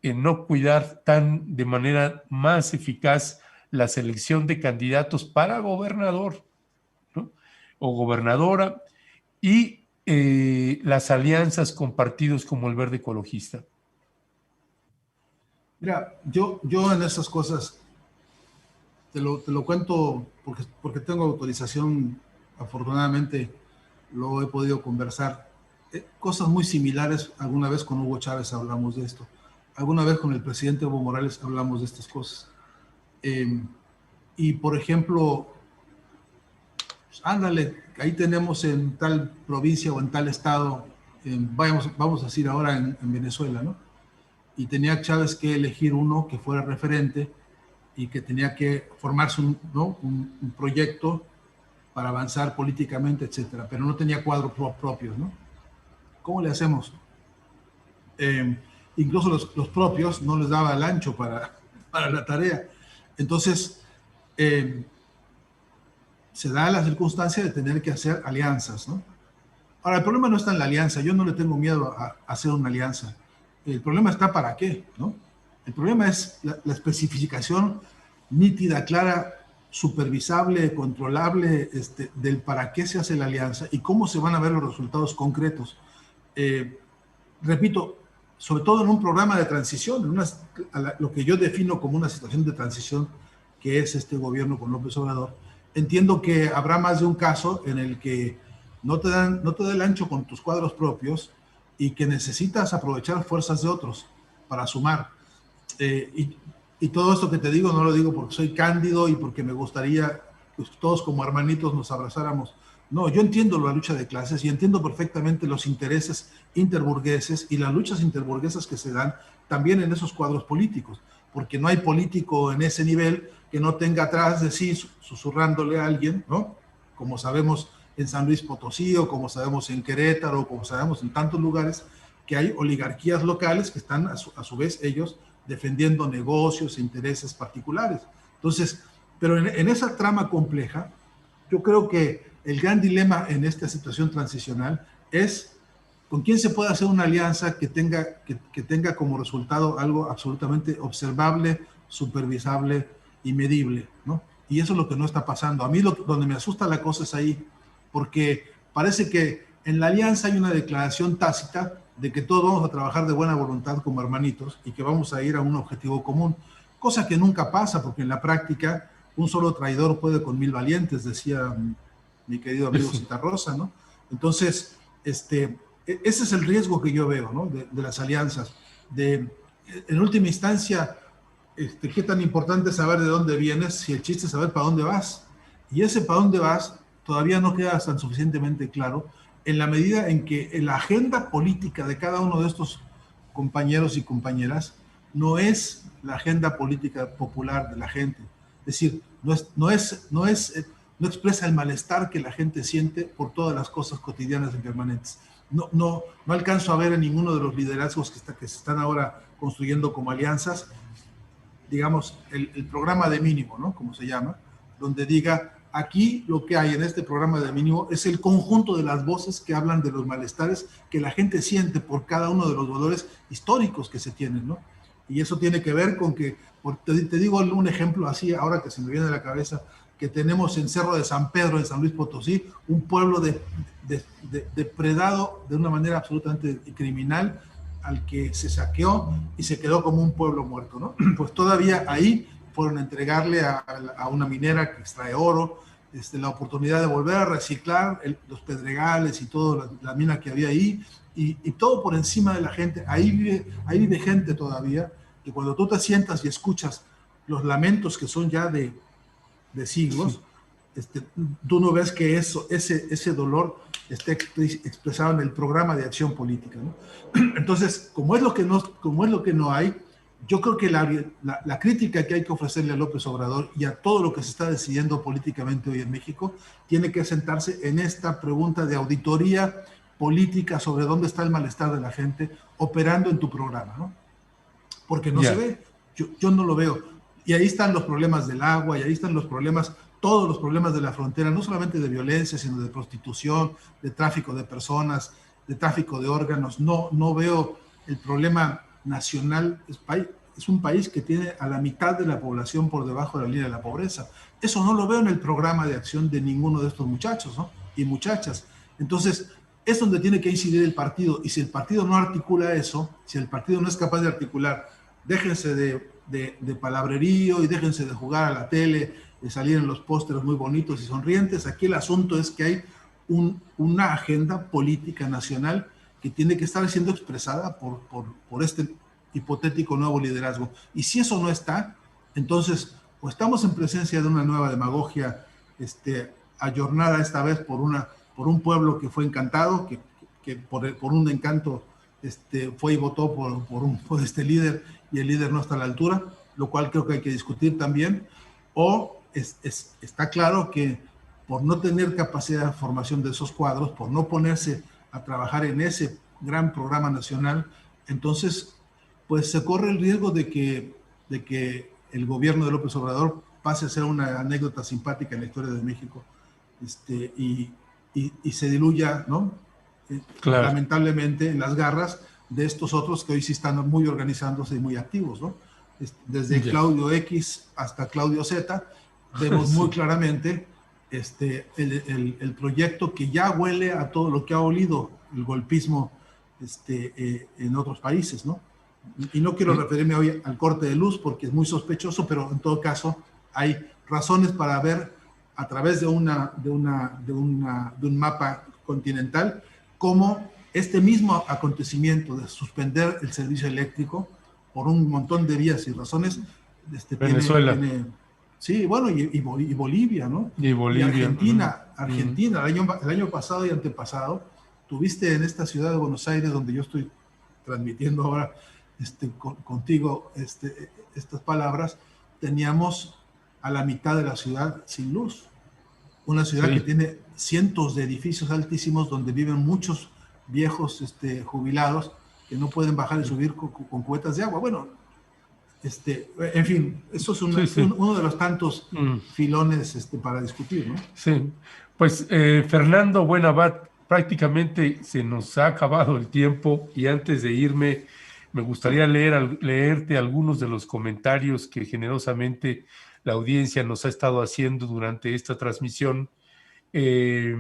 en no cuidar de manera más eficaz la selección de candidatos para gobernador, ¿no? O gobernadora, y las alianzas con partidos como el Verde Ecologista? Mira, yo en esas cosas te lo cuento porque tengo autorización, afortunadamente lo he podido conversar. Cosas muy similares, alguna vez con Hugo Chávez hablamos de esto, alguna vez con el presidente Evo Morales hablamos de estas cosas. Y por ejemplo, pues, ándale, ahí tenemos en tal provincia o en tal estado, vamos a decir ahora en Venezuela, ¿no? Y tenía Chávez que elegir uno que fuera referente y que tenía que formarse un proyecto para avanzar políticamente, etcétera, pero no tenía cuadros propios, ¿no? ¿Cómo le hacemos? Incluso los propios no les daba el ancho para la tarea. Entonces, se da la circunstancia de tener que hacer alianzas, ¿no? Ahora, el problema no está en la alianza, yo no le tengo miedo a hacer una alianza. El problema está para qué, ¿no? El problema es la especificación nítida, clara, supervisable, controlable, del para qué se hace la alianza y cómo se van a ver los resultados concretos. Repito, sobre todo en un programa de transición, lo que yo defino como una situación de transición, que es este gobierno con López Obrador, entiendo que habrá más de un caso en el que no te da el ancho con tus cuadros propios y que necesitas aprovechar fuerzas de otros para sumar. Y todo esto que te digo no lo digo porque soy cándido y porque me gustaría que todos como hermanitos nos abrazáramos. No, yo entiendo la lucha de clases y entiendo perfectamente los intereses interburgueses y las luchas interburguesas que se dan también en esos cuadros políticos, porque no hay político en ese nivel que no tenga atrás de sí susurrándole a alguien, ¿no? Como sabemos en San Luis Potosí, o como sabemos en Querétaro, o como sabemos en tantos lugares, que hay oligarquías locales que están a su vez ellos defendiendo negocios e intereses particulares. Entonces, pero en esa trama compleja, yo creo que el gran dilema en esta situación transicional es con quién se puede hacer una alianza que tenga como resultado algo absolutamente observable, supervisable y medible, ¿no? Y eso es lo que no está pasando. A mí donde me asusta la cosa es ahí, porque parece que en la alianza hay una declaración tácita de que todos vamos a trabajar de buena voluntad como hermanitos y que vamos a ir a un objetivo común, cosa que nunca pasa, porque en la práctica un solo traidor puede con 1000 valientes, decía mi querido amigo Citarrosa, ¿no? Entonces, ese es el riesgo que yo veo, ¿no? De las alianzas. En última instancia, qué tan importante es saber de dónde vienes, si el chiste es saber para dónde vas. Y ese para dónde vas todavía no queda tan suficientemente claro en la medida en que la agenda política de cada uno de estos compañeros y compañeras no es la agenda política popular de la gente. Es decir, no expresa el malestar que la gente siente por todas las cosas cotidianas y permanentes. No alcanzo a ver en ninguno de los liderazgos que se están ahora construyendo como alianzas, digamos, el programa de mínimo, ¿no? Como se llama, donde diga, aquí lo que hay en este programa de mínimo es el conjunto de las voces que hablan de los malestares que la gente siente por cada uno de los valores históricos que se tienen, ¿no? Y eso tiene que ver con que, te digo un ejemplo así, ahora que se me viene a la cabeza, que tenemos en Cerro de San Pedro, en San Luis Potosí, un pueblo depredado de una manera absolutamente criminal, al que se saqueó y se quedó como un pueblo muerto, ¿no? Pues todavía ahí fueron a entregarle a una minera que extrae oro, la oportunidad de volver a reciclar los pedregales y toda la mina que había ahí, y todo por encima de la gente. Ahí vive gente todavía, que cuando tú te sientas y escuchas los lamentos que son ya de siglos, tú no ves que ese dolor esté expresado en el programa de acción política, ¿no? Entonces, como es lo que no hay, yo creo que la crítica que hay que ofrecerle a López Obrador y a todo lo que se está decidiendo políticamente hoy en México tiene que sentarse en esta pregunta de auditoría política sobre dónde está el malestar de la gente operando en tu programa, ¿no? Porque no se ve, yo no lo veo. Y ahí están los problemas del agua, y ahí están los problemas, todos los problemas de la frontera, no solamente de violencia, sino de prostitución, de tráfico de personas, de tráfico de órganos. No veo el problema nacional. Es un país que tiene a la mitad de la población por debajo de la línea de la pobreza. Eso no lo veo en el programa de acción de ninguno de estos muchachos, ¿no? Y muchachas. Entonces, es donde tiene que incidir el partido. Y si el partido no articula eso, si el partido no es capaz de articular, déjense de palabrerío y déjense de jugar a la tele, de salir en los pósteres muy bonitos y sonrientes. Aquí el asunto es que hay una agenda política nacional que tiene que estar siendo expresada por este hipotético nuevo liderazgo. Y si eso no está, entonces o estamos en presencia de una nueva demagogia ayornada esta vez por un pueblo que fue encantado, que por un encanto fue y votó por este líder, y el líder no está a la altura, lo cual creo que hay que discutir también, o está claro que por no tener capacidad de formación de esos cuadros, por no ponerse a trabajar en ese gran programa nacional, entonces pues se corre el riesgo de que el gobierno de López Obrador pase a ser una anécdota simpática en la historia de México, y se diluya, ¿no? Claro. Lamentablemente en las garras de estos otros que hoy sí están muy organizándose y muy activos, ¿no? Desde Claudio X hasta Claudio Z, vemos muy claramente el proyecto que ya huele a todo lo que ha olido el golpismo en otros países, ¿no? Y no quiero referirme hoy al corte de luz porque es muy sospechoso, pero en todo caso hay razones para ver a través de un mapa continental cómo este mismo acontecimiento de suspender el servicio eléctrico por un montón de vías y razones Venezuela. Sí, bueno, y Bolivia, ¿no? Y Bolivia. Argentina, el año pasado y antepasado, tuviste en esta ciudad de Buenos Aires, donde yo estoy transmitiendo ahora contigo estas palabras, teníamos a la mitad de la ciudad sin luz. Una ciudad que tiene cientos de edificios altísimos donde viven muchos viejos jubilados que no pueden bajar y subir con cubetas de agua. Bueno, en fin, eso es uno de los tantos filones para discutir, ¿no? Sí, pues Fernando Buenabad, prácticamente se nos ha acabado el tiempo y antes de irme me gustaría leerte algunos de los comentarios que generosamente la audiencia nos ha estado haciendo durante esta transmisión, que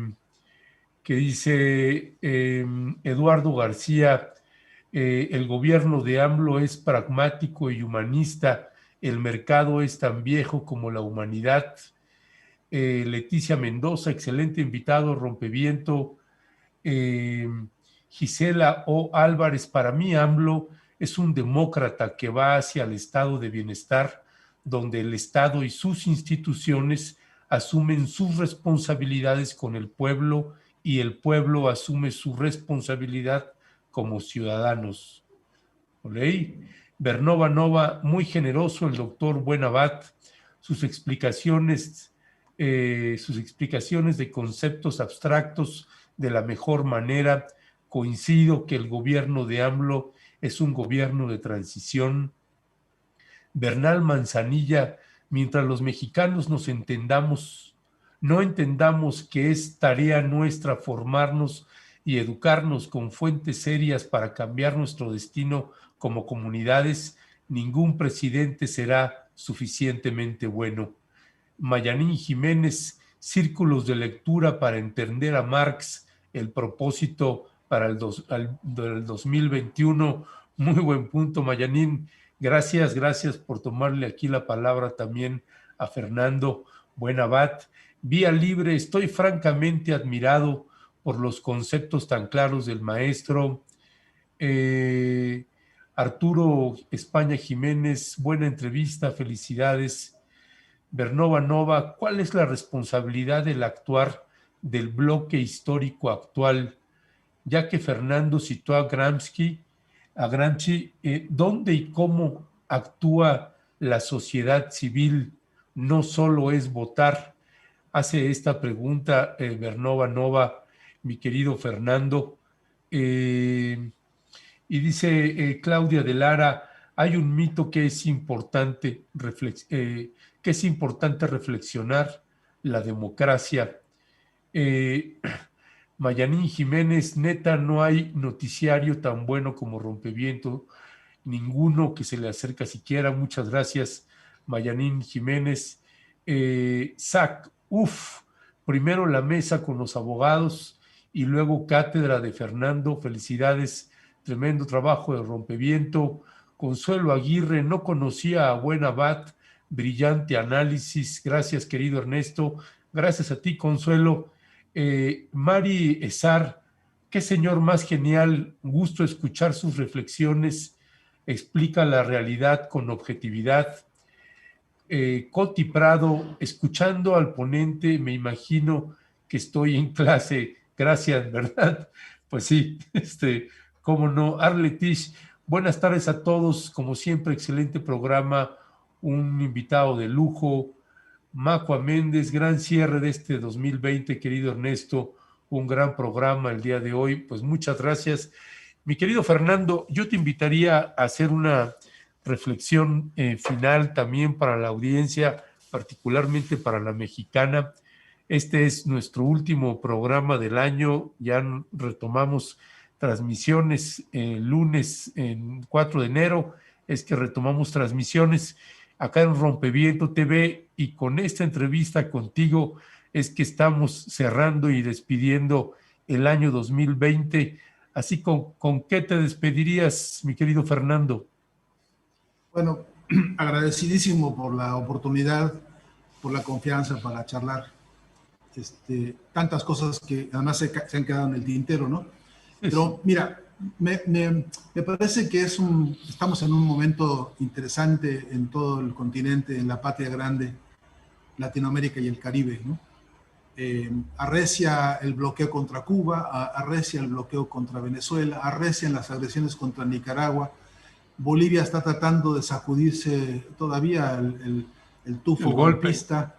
dice Eduardo García, el gobierno de AMLO es pragmático y humanista, el mercado es tan viejo como la humanidad. Leticia Mendoza, excelente invitado, rompeviento. Gisela O. Álvarez, para mí AMLO es un demócrata que va hacia el estado de bienestar, donde el Estado y sus instituciones asumen sus responsabilidades con el pueblo y el pueblo asume su responsabilidad como ciudadanos. ¿Leí? Bernova Nova, muy generoso el doctor Buenabad, sus explicaciones de conceptos abstractos de la mejor manera. Coincido que el gobierno de AMLO es un gobierno de transición. Bernal Manzanilla, mientras los mexicanos no entendamos que es tarea nuestra formarnos y educarnos con fuentes serias para cambiar nuestro destino como comunidades, ningún presidente será suficientemente bueno. Mayanín Jiménez, círculos de lectura para entender a Marx, el propósito para el 2021. Muy buen punto, Mayanín. Gracias por tomarle aquí la palabra también a Fernando Buenabad. Vía Libre, estoy francamente admirado por los conceptos tan claros del maestro. Arturo España Jiménez, buena entrevista, felicidades. Bernova Nova, ¿cuál es la responsabilidad del actuar del bloque histórico actual? Ya que Fernando citó a Gramsci, ¿dónde y cómo actúa la sociedad civil? No solo es votar. Hace esta pregunta Bernova Nova, mi querido Fernando. Y dice Claudia de Lara, hay un mito que es importante, reflexionar, la democracia. Mayanín Jiménez, neta, no hay noticiario tan bueno como Rompeviento, ninguno que se le acerca siquiera. Muchas gracias, Mayanín Jiménez. Zach, primero la mesa con los abogados y luego cátedra de Fernando. Felicidades, tremendo trabajo de Rompeviento. Consuelo Aguirre, no conocía a Buen Abad, brillante análisis. Gracias, querido Ernesto. Gracias a ti, Consuelo. Mari Esar, qué señor más genial, gusto escuchar sus reflexiones, explica la realidad con objetividad. Coti Prado, escuchando al ponente, me imagino que estoy en clase. Gracias, ¿verdad? Pues sí, cómo no. Arletich, buenas tardes a todos. Como siempre, excelente programa. Un invitado de lujo. Macua Méndez, gran cierre de este 2020, querido Ernesto. Un gran programa el día de hoy. Pues muchas gracias. Mi querido Fernando, yo te invitaría a hacer una reflexión final también para la audiencia, particularmente para la mexicana. Este es nuestro último programa del año, ya retomamos transmisiones lunes, en 4 de enero, es que retomamos transmisiones acá en Rompeviento TV, y con esta entrevista contigo es que estamos cerrando y despidiendo el año 2020. Así ¿con qué te despedirías, mi querido Fernando? Bueno, agradecidísimo por la oportunidad, por la confianza para charlar. Tantas cosas que además se han quedado en el tintero, ¿no? Pero mira, me parece que estamos en un momento interesante en todo el continente, en la patria grande, Latinoamérica y el Caribe, ¿no? Arrecia el bloqueo contra Cuba, arrecia el bloqueo contra Venezuela, arrecian las agresiones contra Nicaragua. Bolivia está tratando de sacudirse todavía el tufo golpista,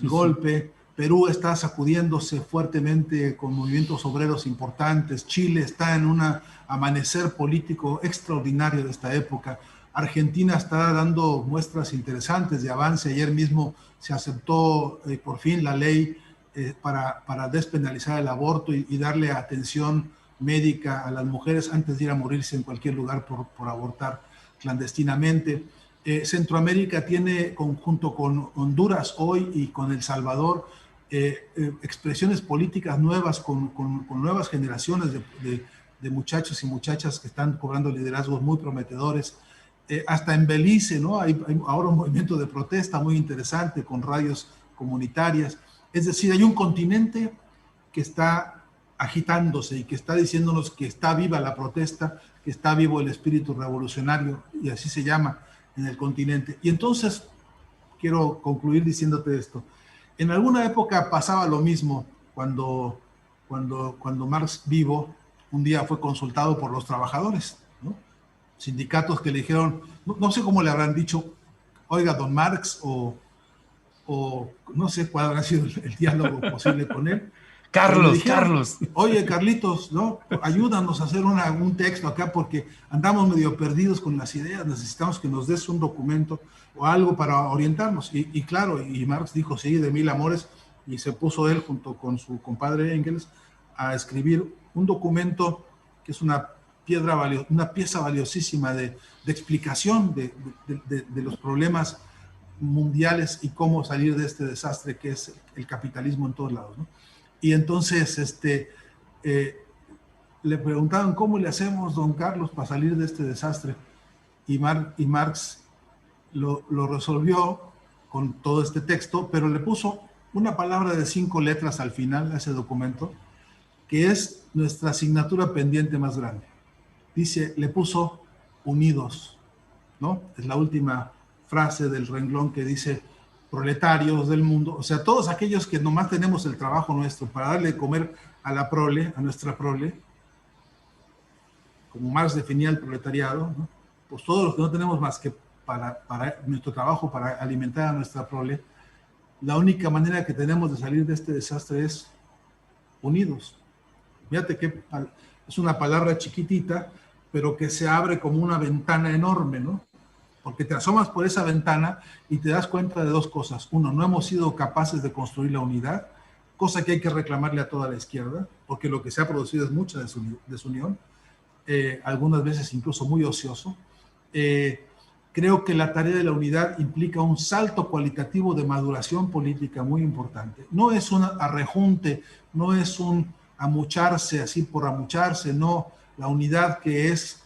el golpe. Perú está sacudiéndose fuertemente con movimientos obreros importantes. Chile está en un amanecer político extraordinario de esta época. Argentina está dando muestras interesantes de avance. Ayer mismo se aceptó por fin la ley para despenalizar el aborto y darle atención médica a las mujeres antes de ir a morirse en cualquier lugar por abortar clandestinamente. Centroamérica tiene, junto con Honduras hoy y con El Salvador, expresiones políticas nuevas con nuevas generaciones de muchachos y muchachas que están cobrando liderazgos muy prometedores. Hasta en Belice, ¿no? Hay ahora un movimiento de protesta muy interesante con radios comunitarias. Es decir, hay un continente que está agitándose y que está diciéndonos que está viva la protesta, que está vivo el espíritu revolucionario, y así se llama en el continente. Y entonces quiero concluir diciéndote esto. En alguna época pasaba lo mismo cuando Marx, vivo, un día fue consultado por los trabajadores, ¿no? Sindicatos que le dijeron, no sé cómo le habrán dicho, oiga, don Marx, o no sé cuál habrá sido el diálogo posible con él. Carlos. Oye, Carlitos, ¿no? Ayúdanos a hacer un texto acá porque andamos medio perdidos con las ideas, necesitamos que nos des un documento o algo para orientarnos. Y claro, y Marx dijo, sí, de mil amores, y se puso él junto con su compadre Engels a escribir un documento que es una pieza valiosísima de explicación de los problemas mundiales y cómo salir de este desastre que es el capitalismo en todos lados, ¿no? Y entonces le preguntaban, ¿cómo le hacemos, don Carlos, para salir de este desastre? Y Marx lo resolvió con todo este texto, pero le puso una palabra de 5 letras al final a ese documento, que es nuestra asignatura pendiente más grande. Dice, le puso unidos, ¿no? Es la última frase del renglón que dice proletarios del mundo, o sea, todos aquellos que nomás tenemos el trabajo nuestro para darle de comer a la prole, a nuestra prole, como Marx definía el proletariado, ¿no? Pues todos los que no tenemos más que para nuestro trabajo, para alimentar a nuestra prole, la única manera que tenemos de salir de este desastre es unidos. Fíjate que es una palabra chiquitita, pero que se abre como una ventana enorme, ¿no? Porque te asomas por esa ventana y te das cuenta de dos cosas. Uno, no hemos sido capaces de construir la unidad, cosa que hay que reclamarle a toda la izquierda, porque lo que se ha producido es mucha desunión, algunas veces incluso muy ocioso. Creo que la tarea de la unidad implica un salto cualitativo de maduración política muy importante. No es un arrejunte, no es un amucharse así por amucharse, no. La unidad que es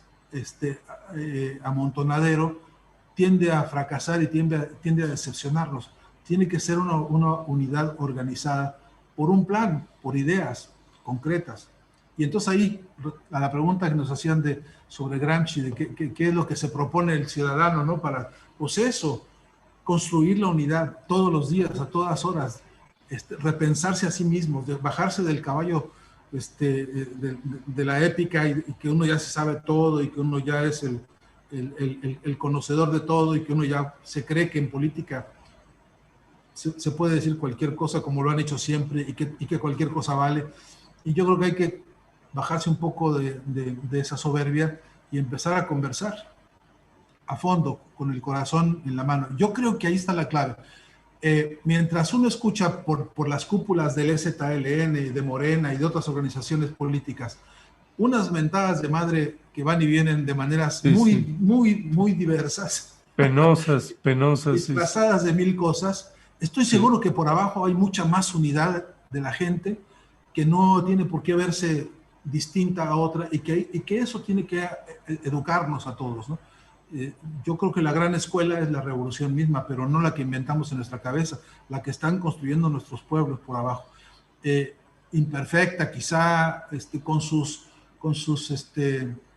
amontonadero tiende a fracasar y tiende a decepcionarnos. Tiene que ser una unidad organizada por un plan, por ideas concretas. Y entonces ahí, a la pregunta que nos hacían sobre Gramsci, de qué es lo que se propone el ciudadano, ¿no? Para, pues eso, construir la unidad todos los días, a todas horas, repensarse a sí mismos, bajarse del caballo de la épica y que uno ya se sabe todo y que uno ya es el conocedor de todo y que uno ya se cree que en política se puede decir cualquier cosa como lo han hecho siempre y que cualquier cosa vale. Y yo creo que hay que bajarse un poco de esa soberbia y empezar a conversar a fondo, con el corazón en la mano. Yo creo que ahí está la clave. Mientras uno escucha por las cúpulas del EZLN, de Morena y de otras organizaciones políticas, unas mentadas de madre que van y vienen de maneras muy diversas. Penosas. Disfrazadas de mil cosas. Estoy seguro que por abajo hay mucha más unidad de la gente que no tiene por qué verse distinta a otra y que eso tiene que educarnos a todos, ¿no? Yo creo que la gran escuela es la revolución misma, pero no la que inventamos en nuestra cabeza, la que están construyendo nuestros pueblos por abajo. Imperfecta, quizá, con sus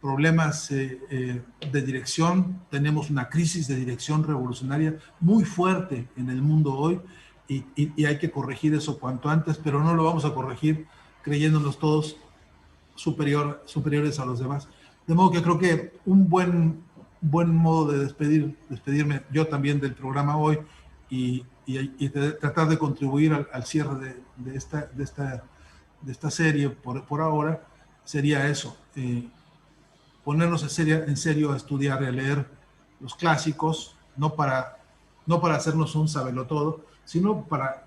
problemas de dirección. Tenemos una crisis de dirección revolucionaria muy fuerte en el mundo hoy y hay que corregir eso cuanto antes, pero no lo vamos a corregir creyéndonos todos superiores a los demás. De modo que creo que un buen modo de despedirme yo también del programa hoy y tratar de contribuir al cierre de esta serie por ahora sería eso, ponernos en serio a estudiar y a leer los clásicos, no para hacernos un sabelotodo, sino para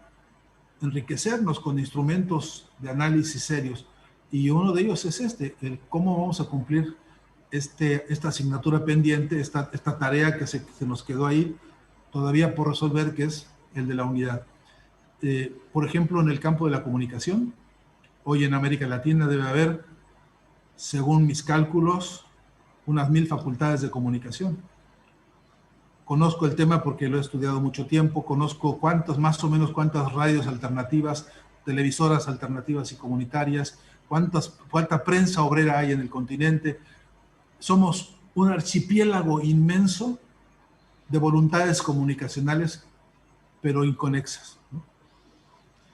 enriquecernos con instrumentos de análisis serios. Y uno de ellos es el cómo vamos a cumplir esta asignatura pendiente, esta tarea que se nos quedó ahí todavía por resolver, que es el de la unidad. Por ejemplo, en el campo de la comunicación, hoy en América Latina debe haber, según mis cálculos, unas 1000 facultades de comunicación. Conozco el tema porque lo he estudiado mucho tiempo, conozco más o menos cuántas radios alternativas, televisoras alternativas y comunitarias, cuánta prensa obrera hay en el continente. Somos un archipiélago inmenso de voluntades comunicacionales, pero inconexas, ¿no?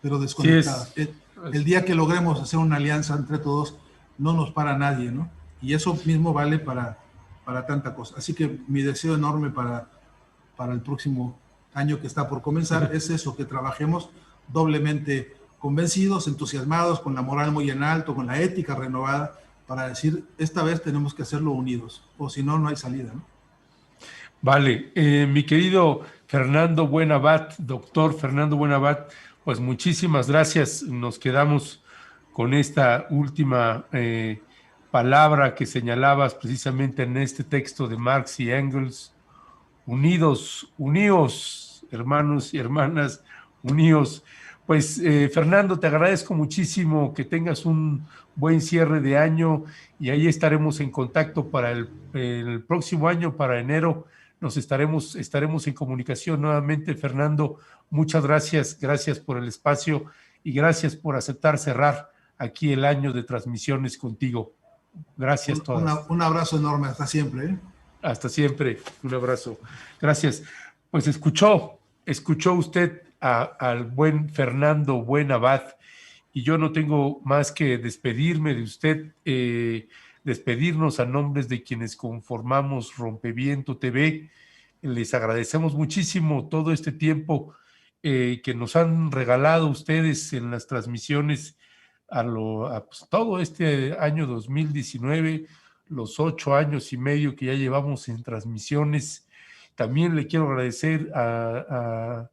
Pero desconectadas. Sí, el día que logremos hacer una alianza entre todos, no nos para nadie, ¿no? Y eso mismo vale para tanta cosa. Así que mi deseo enorme para el próximo año que está por comenzar es eso, que trabajemos doblemente convencidos, entusiasmados, con la moral muy en alto, con la ética renovada, para decir, esta vez tenemos que hacerlo unidos, o si no, no hay salida, ¿no? Vale, mi querido Fernando Buenabat, doctor Fernando Buenabat, pues muchísimas gracias. Nos quedamos con esta última palabra que señalabas precisamente en este texto de Marx y Engels. Unidos, hermanos y hermanas, unidos. Pues Fernando, te agradezco muchísimo, que tengas un buen cierre de año y ahí estaremos en contacto para el próximo año, para enero. Estaremos en comunicación nuevamente. Fernando, muchas gracias por el espacio y gracias por aceptar cerrar aquí el año de transmisiones contigo. Gracias todas. Un abrazo enorme, hasta siempre, ¿eh? Hasta siempre, un abrazo. Gracias. Pues escuchó usted al buen Fernando Buen Abad, y yo no tengo más que despedirme de usted, despedirnos a nombres de quienes conformamos Rompeviento TV. Les agradecemos muchísimo todo este tiempo que nos han regalado ustedes en las transmisiones pues, todo este año 2019, los 8 años y medio que ya llevamos en transmisiones. También le quiero agradecer a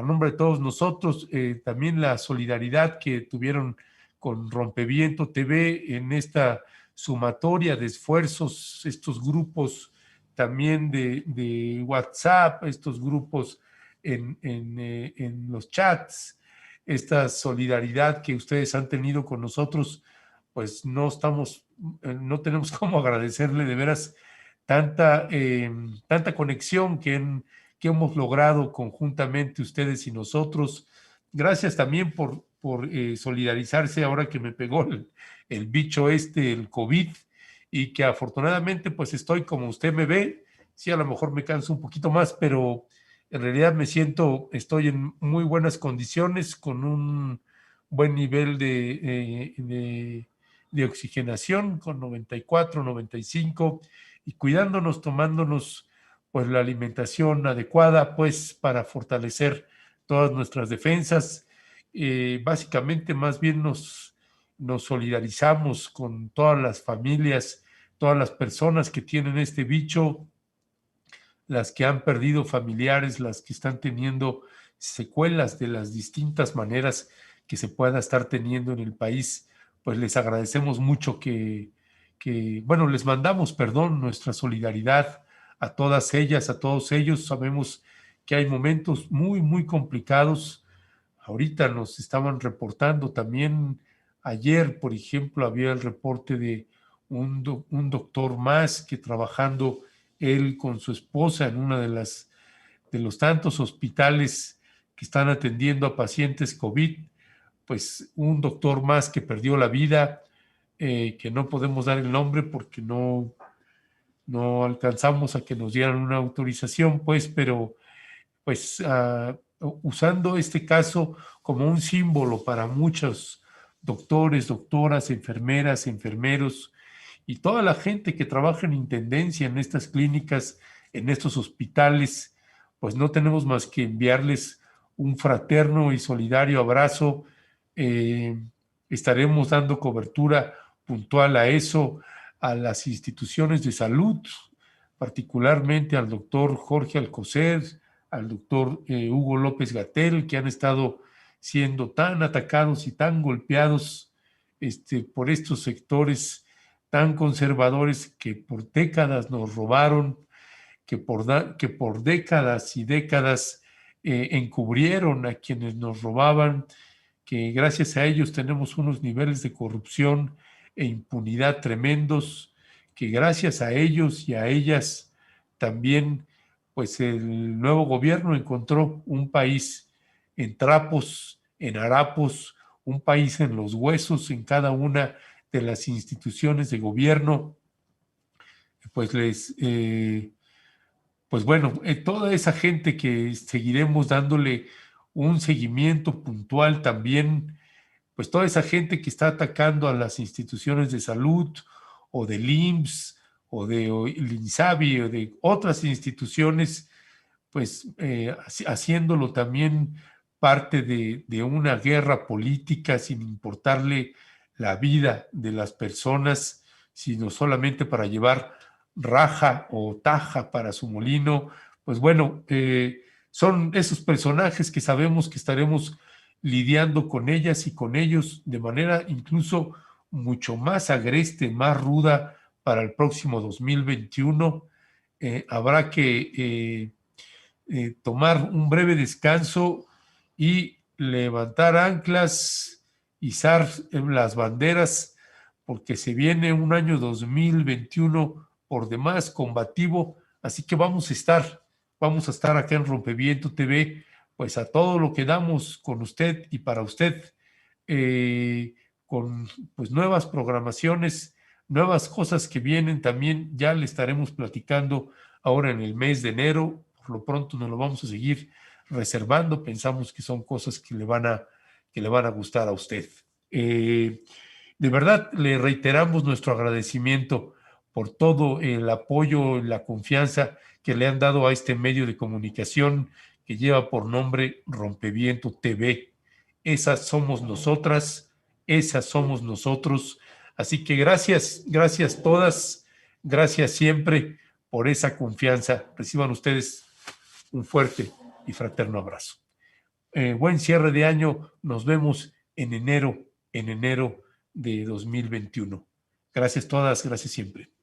nombre de todos nosotros también la solidaridad que tuvieron con Rompeviento TV en esta sumatoria de esfuerzos, estos grupos también de WhatsApp, estos grupos en los chats, esta solidaridad que ustedes han tenido con nosotros, pues no tenemos cómo agradecerle de veras tanta conexión que hemos logrado conjuntamente ustedes y nosotros. Gracias también por solidarizarse ahora que me pegó el bicho el COVID, y que afortunadamente pues estoy como usted me ve. Sí, a lo mejor me canso un poquito más, pero en realidad estoy en muy buenas condiciones, con un buen nivel de oxigenación, con 94, 95, y cuidándonos, tomándonos pues la alimentación adecuada, pues para fortalecer todas nuestras defensas. Básicamente, más bien nos solidarizamos con todas las familias, todas las personas que tienen este bicho, las que han perdido familiares, las que están teniendo secuelas de las distintas maneras que se pueda estar teniendo en el país. Pues les agradecemos mucho bueno, les mandamos, perdón, nuestra solidaridad a todas ellas, a todos ellos. Sabemos que hay momentos muy, muy complicados. Ahorita nos estaban reportando también, ayer, por ejemplo, había el reporte de un doctor más que, trabajando él con su esposa en una de los tantos hospitales que están atendiendo a pacientes COVID, pues un doctor más que perdió la vida, que no podemos dar el nombre porque no alcanzamos a que nos dieran una autorización, pues, pero pues usando este caso como un símbolo para muchos doctores, doctoras, enfermeras, enfermeros y toda la gente que trabaja en intendencia en estas clínicas, en estos hospitales, pues no tenemos más que enviarles un fraterno y solidario abrazo. Eh, Estaremos dando cobertura puntual a eso, a las instituciones de salud, particularmente al doctor Jorge Alcocer, al doctor Hugo López Gatell, que han estado siendo tan atacados y tan golpeados por estos sectores tan conservadores que por décadas nos robaron, que por décadas y décadas encubrieron a quienes nos robaban, que gracias a ellos tenemos unos niveles de corrupción e impunidad tremendos, que gracias a ellos y a ellas también, pues el nuevo gobierno encontró un país en trapos, en harapos, un país en los huesos en cada una de las instituciones de gobierno. Pues pues bueno, toda esa gente que seguiremos dándole un seguimiento puntual también, pues toda esa gente que está atacando a las instituciones de salud o del IMSS o del INSABI o de otras instituciones, pues haciéndolo también parte de una guerra política, sin importarle la vida de las personas, sino solamente para llevar raja o taja para su molino. Pues bueno, son esos personajes que sabemos que estaremos lidiando con ellas y con ellos de manera incluso mucho más agreste, más ruda para el próximo 2021. Habrá que tomar un breve descanso y levantar anclas, izar las banderas, porque se viene un año 2021 por demás combativo, así que vamos a estar acá en Rompeviento TV, pues a todo lo que damos con usted y para usted, eh, con pues nuevas programaciones, nuevas cosas que vienen. También ya le estaremos platicando ahora en el mes de enero. Por lo pronto nos lo vamos a seguir reservando. Pensamos que son cosas que le van a gustar a usted. De verdad, le reiteramos nuestro agradecimiento por todo el apoyo y la confianza que le han dado a este medio de comunicación que lleva por nombre Rompeviento TV. Esas somos nosotras, esas somos nosotros. Así que gracias, gracias todas, gracias siempre por esa confianza. Reciban ustedes un fuerte y fraterno abrazo. Buen cierre de año. Nos vemos en enero de 2021. Gracias todas, gracias siempre.